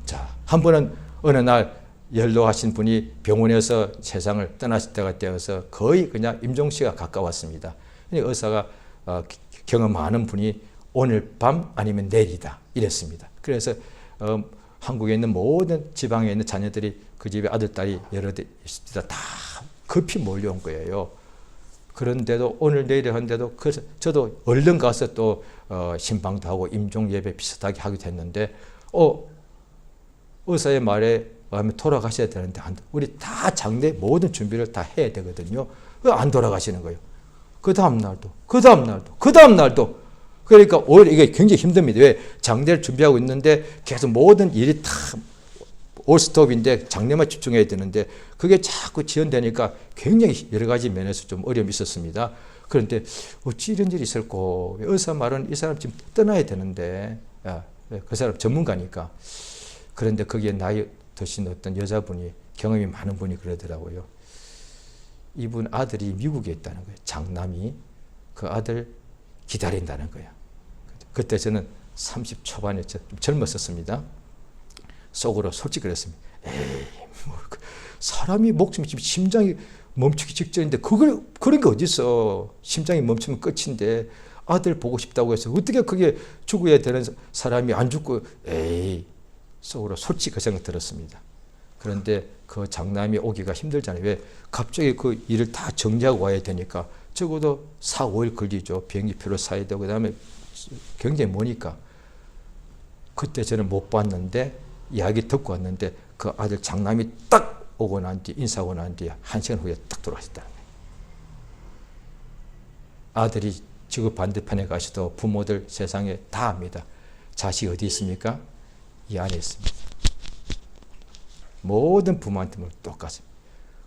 자, 한 번은 어느 날 연로하신 분이 병원에서 세상을 떠나실 때가 되어서 거의 그냥 임종시가 가까웠습니다. 의사가 경험 많은 분이 오늘 밤 아니면 내일이다 이랬습니다. 그래서 한국에 있는 모든 지방에 있는 자녀들이 그 집에 아들, 딸이 여러 대 있습니다. 다 급히 몰려온 거예요. 그런데도 오늘 내일 하는데도 그래서 저도 얼른 가서 또 신방도 하고 임종 예배 비슷하게 하게 됐는데 의사의 말에 돌아가셔야 되는데 우리 다 장례 모든 준비를 다 해야 되거든요. 안 돌아가시는 거예요. 그 다음 날도 그러니까 오히려 이게 굉장히 힘듭니다. 왜? 장례를 준비하고 있는데 계속 모든 일이 다 올스톱인데 장례만 집중해야 되는데 그게 자꾸 지연되니까 굉장히 여러 가지 면에서 좀 어려움이 있었습니다. 그런데 어찌 이런 일이 있을까? 의사 말은 이 사람 지금 떠나야 되는데 그 사람 전문가니까. 그런데 거기에 나이 드신 어떤 여자분이 경험이 많은 분이 그러더라고요. 이분 아들이 미국에 있다는 거예요. 장남이 그 아들 기다린다는 거예요. 그때 저는 30 초반에 좀 젊었었습니다. 속으로 솔직히 그랬습니다. 에이, 뭐 사람이 목숨이 지금 심장이 멈추기 직전인데 그런 게 어디 있어? 심장이 멈추면 끝인데 아들 보고 싶다고 해서 어떻게 그게 죽어야 되는 사람이 안 죽고 에이 속으로 솔직히 그 생각 들었습니다. 그런데 그 장남이 오기가 힘들잖아요. 왜? 갑자기 그 일을 다 정리하고 와야 되니까 적어도 4, 5일 걸리죠. 비행기표를 사야 되고 그다음에 굉장히 머니까. 그때 저는 못 봤는데 이야기 듣고 왔는데 그 아들 장남이 딱 오고 난 뒤 인사하고 난 뒤에 1시간 후에 딱 돌아가셨다는 거예요. 아들이 지구 반대편에 가셔도 부모들 세상에 다 압니다. 자식이 어디 있습니까? 이 안에 있습니다. 모든 부모한테 똑같습니다.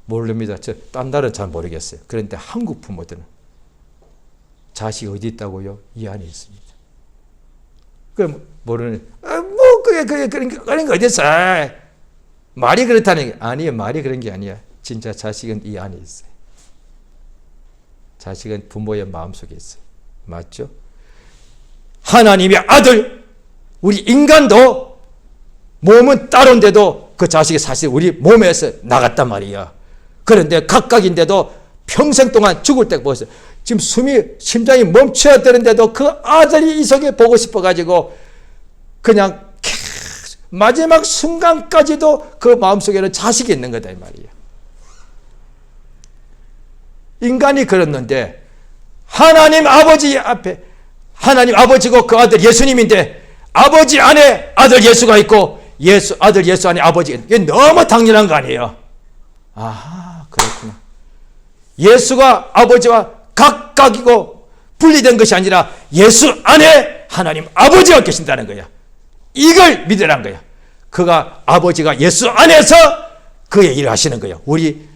모릅니다. 딴 나라는 잘 모르겠어요. 그런데 한국 부모들은 자식이 어디 있다고요? 이 안에 있습니다. 그럼 모르는 그게 그런 게 어디 있어? 말이 그렇다는 게 아니에요. 말이 그런 게 아니야. 진짜 자식은 이 안에 있어요. 자식은 부모의 마음속에 있어요. 맞죠? 하나님의 아들, 우리 인간도 몸은 따로인데도 그 자식이 사실 우리 몸에서 나갔단 말이야. 그런데 각각인데도 평생 동안 죽을 때 보세요. 지금 심장이 멈춰야 되는데도 그 아들이 이 속에 보고 싶어가지고 그냥 마지막 순간까지도 그 마음속에는 자식이 있는 거다 이 말이에요. 인간이 그랬는데 하나님 아버지 앞에 하나님 아버지고 그 아들 예수님인데 아버지 안에 아들 예수가 있고 아들 예수 안에 아버지가 있는 게 너무 당연한 거 아니에요. 아 그렇구나. 예수가 아버지와 각각이고 분리된 것이 아니라 예수 안에 하나님 아버지가 계신다는 거야. 이걸 믿으라는 거야. 그가 아버지가 예수 안에서 그의 일을 하시는 거야. 우리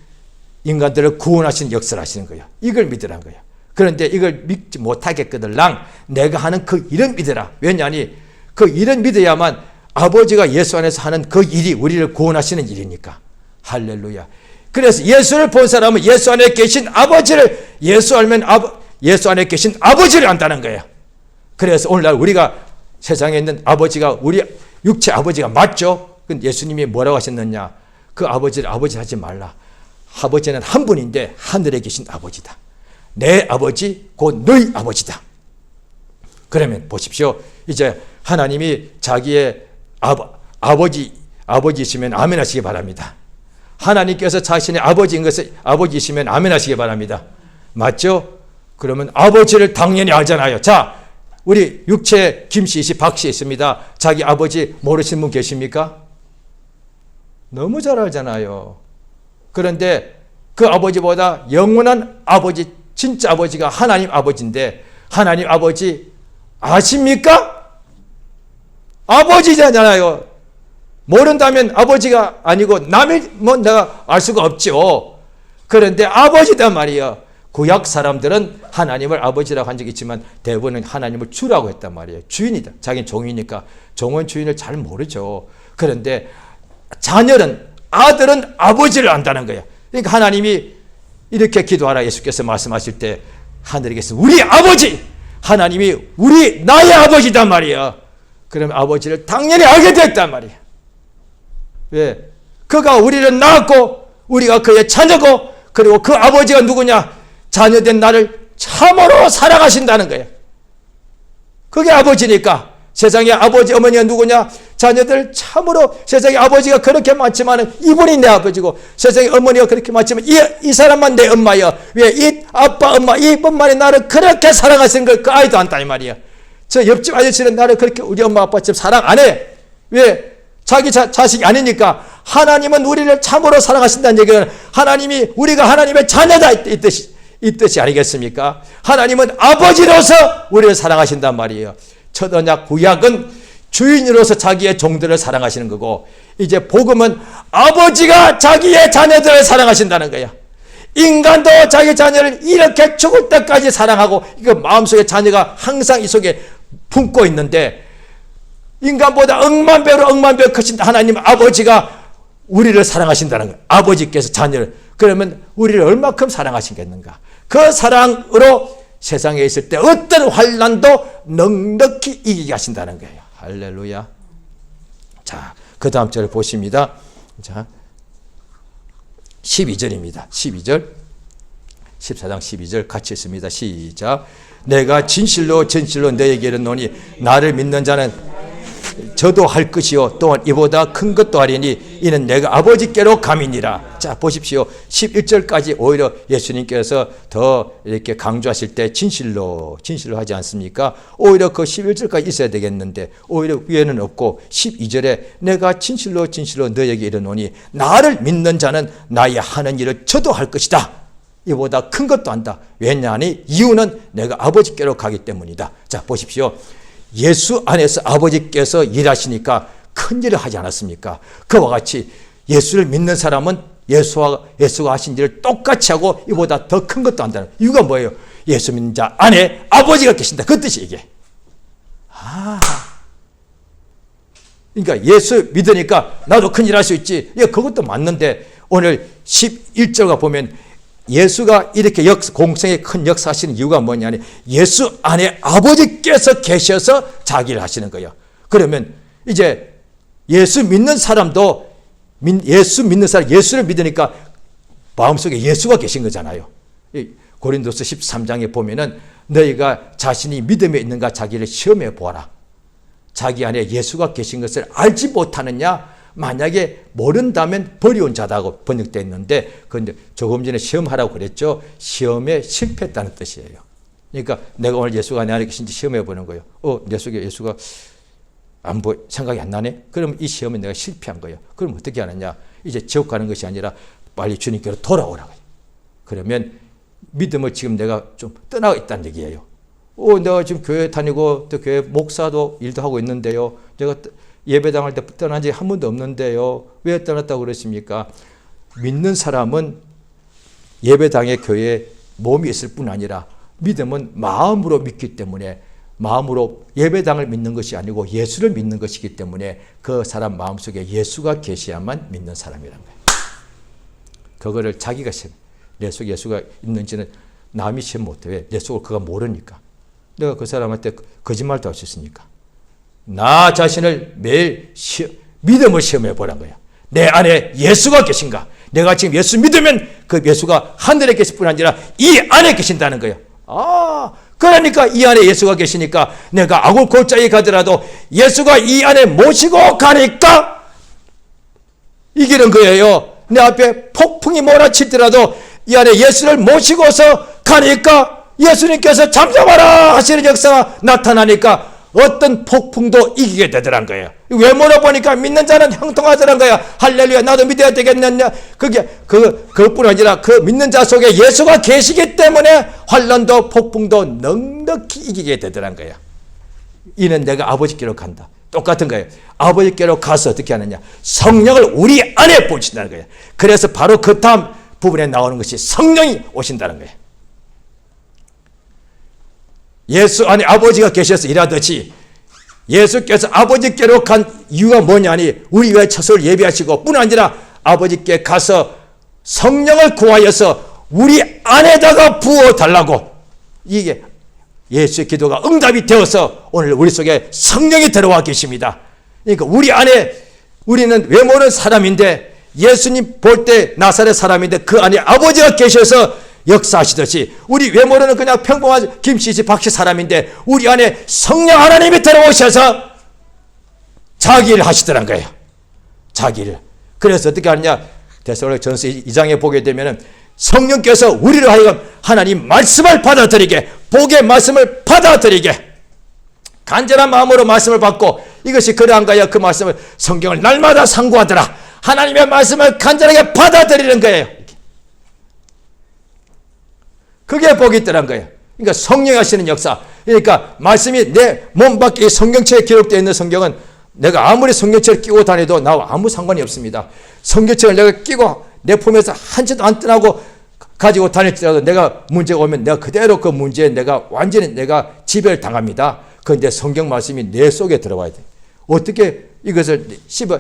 인간들을 구원하시는 역사를 하시는 거야. 이걸 믿으라는 거야. 그런데 이걸 믿지 못하겠거들랑 내가 하는 그 일은 믿으라. 왜냐하니 그 일은 믿어야만 아버지가 예수 안에서 하는 그 일이 우리를 구원하시는 일이니까. 할렐루야. 그래서 예수를 본 사람은 예수 안에 계신 아버지를 예수 안에 계신 아버지를 안다는 거예요. 그래서 오늘날 우리가 세상에 있는 아버지가 우리 육체 아버지가 맞죠? 근데 예수님이 뭐라고 하셨느냐? 그 아버지를 아버지 하지 말라. 아버지는 한 분인데 하늘에 계신 아버지다. 내 아버지 곧 너희 아버지다. 그러면 보십시오. 이제 하나님이 자기의 아버지이시면 아멘 하시기 바랍니다. 하나님께서 자신의 아버지인 것을 아버지이시면 아멘 하시기 바랍니다. 맞죠? 그러면 아버지를 당연히 알잖아요. 자, 우리 육체 김씨 씨, 박씨 있습니다. 자기 아버지 모르시는 분 계십니까? 너무 잘 알잖아요. 그런데 그 아버지보다 영원한 아버지, 진짜 아버지가 하나님 아버지인데 하나님 아버지 아십니까? 아버지잖아요. 모른다면 아버지가 아니고 남의 내가 알 수가 없죠. 그런데 아버지단 말이에요. 구약 사람들은 하나님을 아버지라고 한 적이 있지만 대부분은 하나님을 주라고 했단 말이에요. 주인이다. 자기는 종이니까 종은 주인을 잘 모르죠. 그런데 아들은 아버지를 안다는 거예요. 그러니까 하나님이 이렇게 기도하라 예수께서 말씀하실 때 하늘에 계신 우리 아버지 하나님이 나의 아버지단 말이에요. 그러면 아버지를 당연히 알게 됐단 말이에요. 왜? 그가 우리를 낳았고 우리가 그의 자녀고 그리고 그 아버지가 누구냐? 자녀된 나를 참으로 사랑하신다는 거예요. 그게 아버지니까 세상의 아버지 어머니가 누구냐? 자녀들 참으로 세상의 아버지가 그렇게 많지만 이분이 내 아버지고 세상의 어머니가 그렇게 많지만 이 사람만 내 엄마야. 왜? 이 아빠 엄마 이뿐만이 나를 그렇게 사랑하시는 걸 그 아이도 안다 이 말이야. 저 옆집 아저씨는 나를 그렇게 우리 엄마 아빠처럼 사랑 안 해. 왜? 자기 자식이 아니니까. 하나님은 우리를 참으로 사랑하신다는 얘기는 하나님이 우리가 하나님의 자녀다 이 뜻이 이 뜻이 아니겠습니까? 하나님은 아버지로서 우리를 사랑하신단 말이에요. 첫 언약 구약은 주인으로서 자기의 종들을 사랑하시는 거고, 이제 복음은 아버지가 자기의 자녀들을 사랑하신다는 거야. 인간도 자기 자녀를 이렇게 죽을 때까지 사랑하고, 이거 마음속에 자녀가 항상 이 속에 품고 있는데, 인간보다 억만 배로 크신 하나님 아버지가 우리를 사랑하신다는 거예요. 아버지께서 자녀를. 그러면 우리를 얼마큼 사랑하시겠는가? 그 사랑으로 세상에 있을 때 어떤 환난도 넉넉히 이기게 하신다는 거예요. 할렐루야. 자, 그 다음 절을 보십니다. 자, 12절입니다. 12절. 14장 12절 같이 있습니다. 시작. 내가 진실로 너에게 이르노니 나를 믿는 자는 저도 할 것이요 또한 이보다 큰 것도 하리니 이는 내가 아버지께로 감이니라. 자, 보십시오. 11절까지 오히려 예수님께서 더 이렇게 강조하실 때 진실로 하지 않습니까? 오히려 그 11절까지 있어야 되겠는데 오히려 위에는 없고 12절에 내가 진실로 너에게 이르노니 나를 믿는 자는 나의 하는 일을 저도 할 것이다. 이보다 큰 것도 한다. 왜냐하니 이유는 내가 아버지께로 가기 때문이다. 자, 보십시오. 예수 안에서 아버지께서 일하시니까 큰 일을 하지 않았습니까? 그와 같이 예수를 믿는 사람은 예수가 하신 일을 똑같이 하고 이보다 더 큰 것도 한다는 이유가 뭐예요? 예수 믿는 자 안에 아버지가 계신다. 그 뜻이 이게. 그러니까 예수 믿으니까 나도 큰 일 할 수 있지. 그것도 맞는데 오늘 11절과 보면 예수가 이렇게 공생의 큰 역사하시는 이유가 뭐냐니 예수 안에 아버지께서 계셔서 자기를 하시는 거예요. 그러면 이제 예수 믿는 사람도 예수를 믿으니까 마음속에 예수가 계신 거잖아요. 고린도서 13장에 보면은 너희가 자신이 믿음에 있는가 자기를 시험해 보아라. 자기 안에 예수가 계신 것을 알지 못하느냐? 만약에 모른다면 버리온 자다고 번역되어 있는데, 그런데 조금 전에 시험하라고 그랬죠. 시험에 실패했다는 뜻이에요. 그러니까 내가 오늘 예수가 내 안에 계신지 시험해 보는 거예요. 내 속에 예수가 생각이 안 나네? 그럼 이 시험에 내가 실패한 거예요. 그럼 어떻게 하느냐? 이제 지옥 가는 것이 아니라 빨리 주님께로 돌아오라고 해요. 그러면 믿음을 지금 내가 좀 떠나고 있다는 얘기예요. 내가 지금 교회 다니고 또 교회 목사도 일도 하고 있는데요. 내가 예배당할 때 떠난 지 한 번도 없는데요. 왜 떠났다고 그러십니까? 믿는 사람은 예배당에 교회에 몸이 있을 뿐 아니라 믿음은 마음으로 믿기 때문에 마음으로 예배당을 믿는 것이 아니고 예수를 믿는 것이기 때문에 그 사람 마음속에 예수가 계셔야만 믿는 사람이란 거예요. 그거를 자기가 내 속에 예수가 있는지는 남이 시험 못해. 왜? 내 속을 그가 모르니까. 내가 그 사람한테 거짓말도 할 수 있으니까. 나 자신을 매일 믿음을 시험해 보란 거야. 내 안에 예수가 계신가? 내가 지금 예수 믿으면 그 예수가 하늘에 계실 뿐 아니라 이 안에 계신다는 거예요. 그러니까 이 안에 예수가 계시니까 내가 악을 골짜기 가더라도 예수가 이 안에 모시고 가니까 이기는 거예요. 내 앞에 폭풍이 몰아치더라도 이 안에 예수를 모시고서 가니까 예수님께서 잠잠하라 하시는 역사가 나타나니까 어떤 폭풍도 이기게 되더란 거예요. 왜 물어보니까 믿는 자는 형통하더란 거야. 할렐루야, 나도 믿어야 되겠느냐. 그것뿐 아니라 그 믿는 자 속에 예수가 계시기 때문에 환난도 폭풍도 넉넉히 이기게 되더란 거야. 이는 내가 아버지께로 간다. 똑같은 거예요. 아버지께로 가서 어떻게 하느냐. 성령을 우리 안에 보신다는 거예요. 그래서 바로 그 다음 부분에 나오는 것이 성령이 오신다는 거예요. 예수 안에 아버지가 계셔서 일하듯이 예수께서 아버지께로 간 이유가 뭐냐니 우리 위해 처소를 예비하시고 뿐 아니라 아버지께 가서 성령을 구하여서 우리 안에다가 부어달라고. 이게 예수의 기도가 응답이 되어서 오늘 우리 속에 성령이 들어와 계십니다. 그러니까 우리 안에 우리는 외모는 사람인데 예수님 볼 때 나사렛 사람인데 그 안에 아버지가 계셔서 역사하시듯이 우리 외모로는 그냥 평범한 김씨, 박씨 사람인데 우리 안에 성령 하나님이 들어오셔서 자기 일 하시더란 거예요. 자기 일. 그래서 어떻게 하느냐. 데살로니가전서 2장에 보게 되면 성령께서 우리를 하여금 하나님 말씀을 받아들이게, 복의 말씀을 받아들이게 간절한 마음으로 말씀을 받고 이것이 그러한가요? 그 말씀을 성경을 날마다 상고하더라. 하나님의 말씀을 간절하게 받아들이는 거예요. 그게 복이 있더란 거예요. 그러니까 성령이 하시는 역사. 그러니까 말씀이 내 몸 밖에 성경책에 기록되어 있는 성경은 내가 아무리 성경책을 끼고 다녀도 나와 아무 상관이 없습니다. 성경책을 내가 끼고 내 품에서 한 채도 안 떠나고 가지고 다닐지라도 내가 문제가 오면 내가 그대로 그 문제에 내가 완전히 내가 지배를 당합니다. 그런데 성경 말씀이 내 속에 들어와야 돼. 어떻게 이것을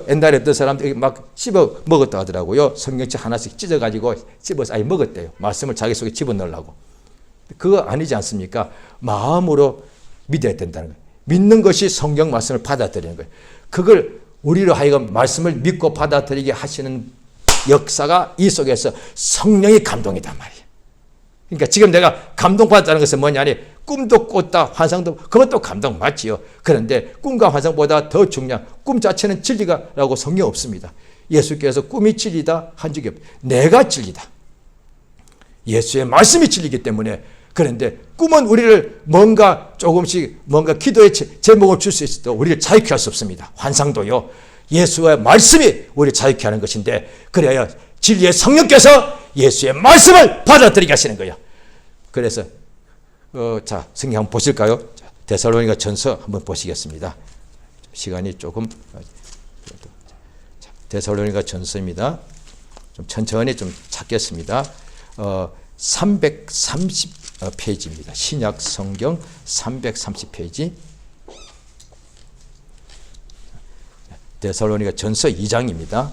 옛날에 어떤 사람들이 막 씹어 먹었다 하더라고요. 성경책 하나씩 찢어가지고 씹어서 아예 먹었대요. 말씀을 자기 속에 집어넣으려고. 그거 아니지 않습니까? 마음으로 믿어야 된다는 거예요. 믿는 것이 성경 말씀을 받아들이는 거예요. 그걸 우리로 하여금 말씀을 믿고 받아들이게 하시는 역사가 이 속에서 성령이 감동이단 말이에요. 그러니까 지금 내가 감동받았다는 것은 뭐냐니 꿈도 꿨다 환상도 그것도 감동 맞지요. 그런데 꿈과 환상보다 더 중요한 꿈 자체는 진리가라고 성경 없습니다. 예수께서 꿈이 진리다 한 적이 없어요. 내가 진리다. 예수의 말씀이 진리이기 때문에. 그런데 꿈은 우리를 뭔가 조금씩 뭔가 기도의 제목을 줄 수 있어도 우리를 자유케 할 수 없습니다. 환상도요. 예수의 말씀이 우리를 자유케 하는 것인데 그래야 진리의 성령께서 예수의 말씀을 받아들이게 하시는 거예요. 그래서 자 성경 한번 보실까요? 데살로니가 전서 한번 보시겠습니다. 시간이 조금 데살로니가 전서입니다. 좀 천천히 좀 찾겠습니다. 330페이지입니다. 신약 성경 330페이지. 데살로니가 전서 2장입니다.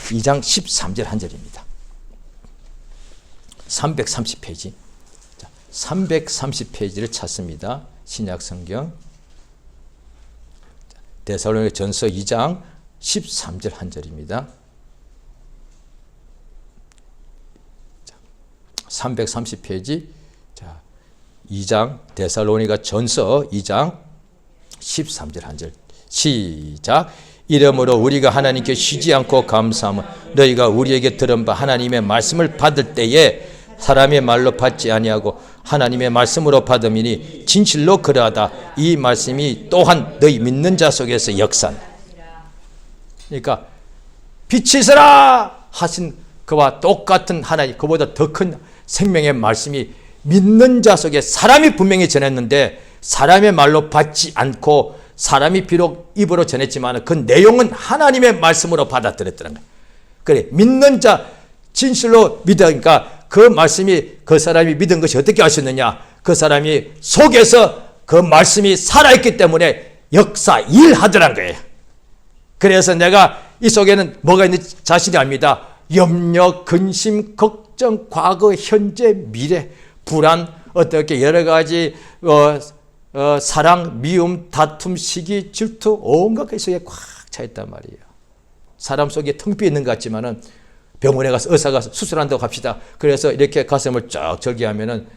2장 13절 한 절입니다. 330페이지. 330페이지를 찾습니다. 신약 성경. 데살로니가 전서 2장 13절 한 절입니다. 330페이지. 자, 2장 데살로니가 전서 2장 13절 한 절. 시작. 이러므로 우리가 하나님께 쉬지 않고 감사하며 너희가 우리에게 들은 바 하나님의 말씀을 받을 때에 사람의 말로 받지 아니하고 하나님의 말씀으로 받음이니 진실로 그러하다. 이 말씀이 또한 너희 믿는 자 속에서 역사한다. 그러니까 빛이 있으라 하신 그와 똑같은 하나님, 그보다 더 큰 생명의 말씀이 믿는 자 속에 사람이 분명히 전했는데 사람의 말로 받지 않고 사람이 비록 입으로 전했지만 그 내용은 하나님의 말씀으로 받아들였다는 거예요. 그래, 믿는 자 진실로 믿으니까 그 말씀이 그 사람이 믿은 것이 어떻게 하셨느냐? 그 사람이 속에서 그 말씀이 살아있기 때문에 역사 일하더란 거예요. 그래서 내가 이 속에는 뭐가 있는지 자신이 압니다. 염려, 근심, 걱정, 과거, 현재, 미래, 불안, 어떻게 여러 가지 사랑, 미움, 다툼, 시기, 질투 온갖 것 속에 꽉 차 있단 말이에요. 사람 속에 텅 비어 있는 것 같지만은 병원에 가서 의사가 수술한다고 합시다. 그래서 이렇게 가슴을 쫙 절개하면은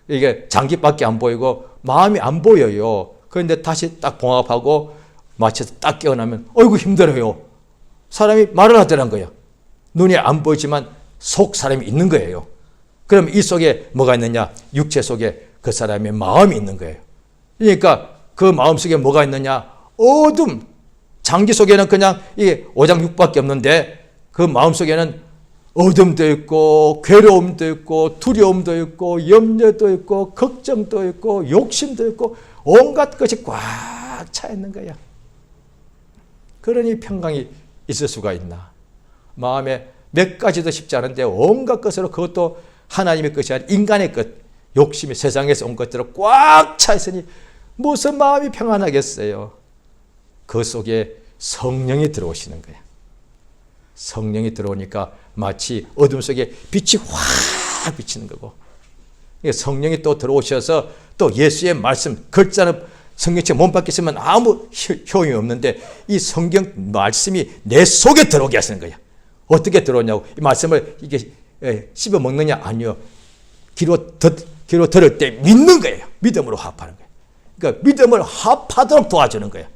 이게 장기밖에 안 보이고 마음이 안 보여요. 그런데 다시 딱 봉합하고 마쳐서 딱 깨어나면 어이구 힘들어요. 사람이 말을 하더란 거예요. 눈이 안 보이지만 속 사람이 있는 거예요. 그럼 이 속에 뭐가 있느냐? 육체 속에 그 사람의 마음이 있는 거예요. 그러니까 그 마음 속에 뭐가 있느냐? 어둠. 장기 속에는 그냥 이 오장육밖에 없는데 그 마음 속에는 어둠도 있고 괴로움도 있고 두려움도 있고 염려도 있고 걱정도 있고 욕심도 있고 온갖 것이 꽉 차 있는 거야. 그러니 평강이 있을 수가 있나? 마음에 몇 가지도 쉽지 않은데 온갖 것으로 그것도 하나님의 것이 아니라 인간의 것, 욕심이 세상에서 온 것들로 꽉 차 있으니 무슨 마음이 평안하겠어요? 그 속에 성령이 들어오시는 거야. 성령이 들어오니까 마치 어둠 속에 빛이 확 비치는 거고, 성령이 또 들어오셔서 또 예수의 말씀, 글자는 성경책 몸 밖에 있으면 아무 효용이 없는데 이 성경 말씀이 내 속에 들어오게 하시는 거야. 어떻게 들어오냐고. 이 말씀을 이게 씹어 먹느냐? 아니요. 귀로 들을 때 믿는 거예요. 믿음으로 합하는 거예요. 그러니까 믿음을 합하도록 도와주는 거예요.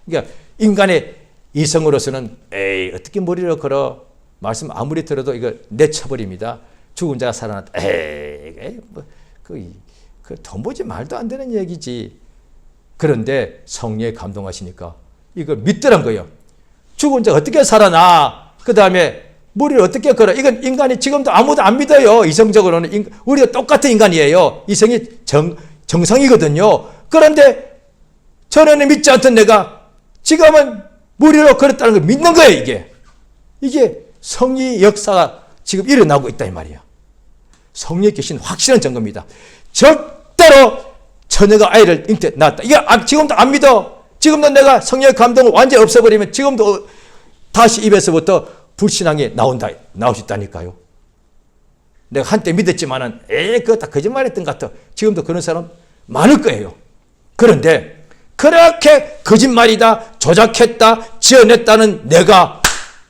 그러니까 인간의 이성으로서는 에이 어떻게 머리를 걸어? 말씀 아무리 들어도 이거 내쳐버립니다. 죽은 자가 살아났다. 에이 그 도무지 말도 안 되는 얘기지. 그런데 성령에 감동하시니까 이걸 믿더란 거예요. 죽은 자가 어떻게 살아나? 그 다음에 무리를 어떻게 걸어? 이건 인간이 지금도 아무도 안 믿어요. 이성적으로는. 우리가 똑같은 인간이에요. 이성이 정상이거든요. 그런데 전에는 믿지 않던 내가 지금은 무리로 걸었다는 걸 믿는 거예요, 이게. 이게 성의 역사가 지금 일어나고 있다, 이 말이에요. 성령의 계신 확실한 증거입니다. 절대로 처녀가 아이를 잉태 낳았다. 이게 지금도 안 믿어. 지금도 내가 성령의 감동을 완전히 없애버리면 지금도 다시 입에서부터 불신앙이 나올 수 있다니까요. 내가 한때 믿었지만은, 그거 다 거짓말했던 것 같아. 지금도 그런 사람 많을 거예요. 그런데 그렇게 거짓말이다, 조작했다, 지어냈다는 내가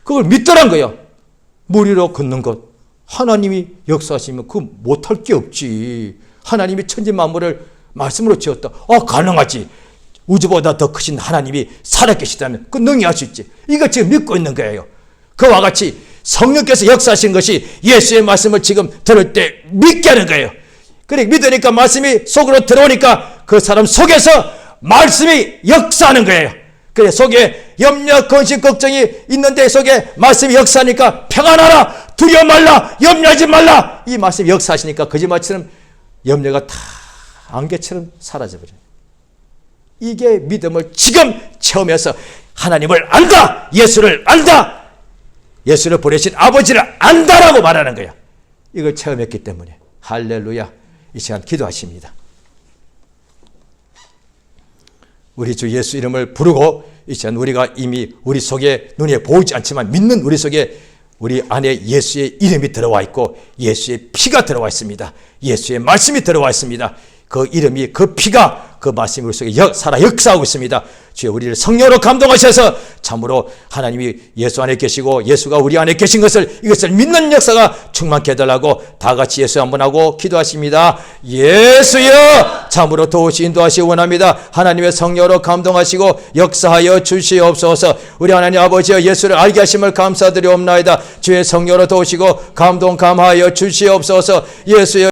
그걸 믿더란 거예요. 무리로 걷는 것. 하나님이 역사하시면 그거 못할 게 없지. 하나님이 천지 만물을 말씀으로 지었다. 가능하지. 우주보다 더 크신 하나님이 살아계시다면 그 능히 할 수 있지. 이거 지금 믿고 있는 거예요. 그와 같이 성령께서 역사하신 것이 예수의 말씀을 지금 들을 때 믿게 하는 거예요. 그래 믿으니까 말씀이 속으로 들어오니까 그 사람 속에서 말씀이 역사하는 거예요. 그래 속에 염려, 근심, 걱정이 있는데 속에 말씀이 역사하니까 평안하라, 두려워 말라, 염려하지 말라. 이 말씀이 역사하시니까 거짓말처럼 염려가 다 안개처럼 사라져버려요. 이게 믿음을 지금 체험해서 하나님을 안다, 예수를 안다, 예수를 보내신 아버지를 안다라고 말하는 거야. 이걸 체험했기 때문에 할렐루야. 이 시간 기도하십니다. 우리 주 예수 이름을 부르고 이 시간 우리가 이미 우리 속에 눈에 보이지 않지만 믿는 우리 속에 우리 안에 예수의 이름이 들어와 있고 예수의 피가 들어와 있습니다. 예수의 말씀이 들어와 있습니다. 그 이름이, 그 피가, 그 말씀이 우리 속에 살아 역사하고 있습니다. 주여 우리를 성령으로 감동하셔서 참으로 하나님이 예수 안에 계시고 예수가 우리 안에 계신 이것을 믿는 역사가 충만케 해달라고 다 같이 예수 한번 하고 기도하십니다. 예수여 참으로 도우시 인도하시 원합니다. 하나님의 성령으로 감동하시고 역사하여 주시옵소서. 우리 하나님 아버지여 예수를 알게 하심을 감사드리옵나이다. 주의 성령으로 도우시고 감동 감하여 주시옵소서. 예수여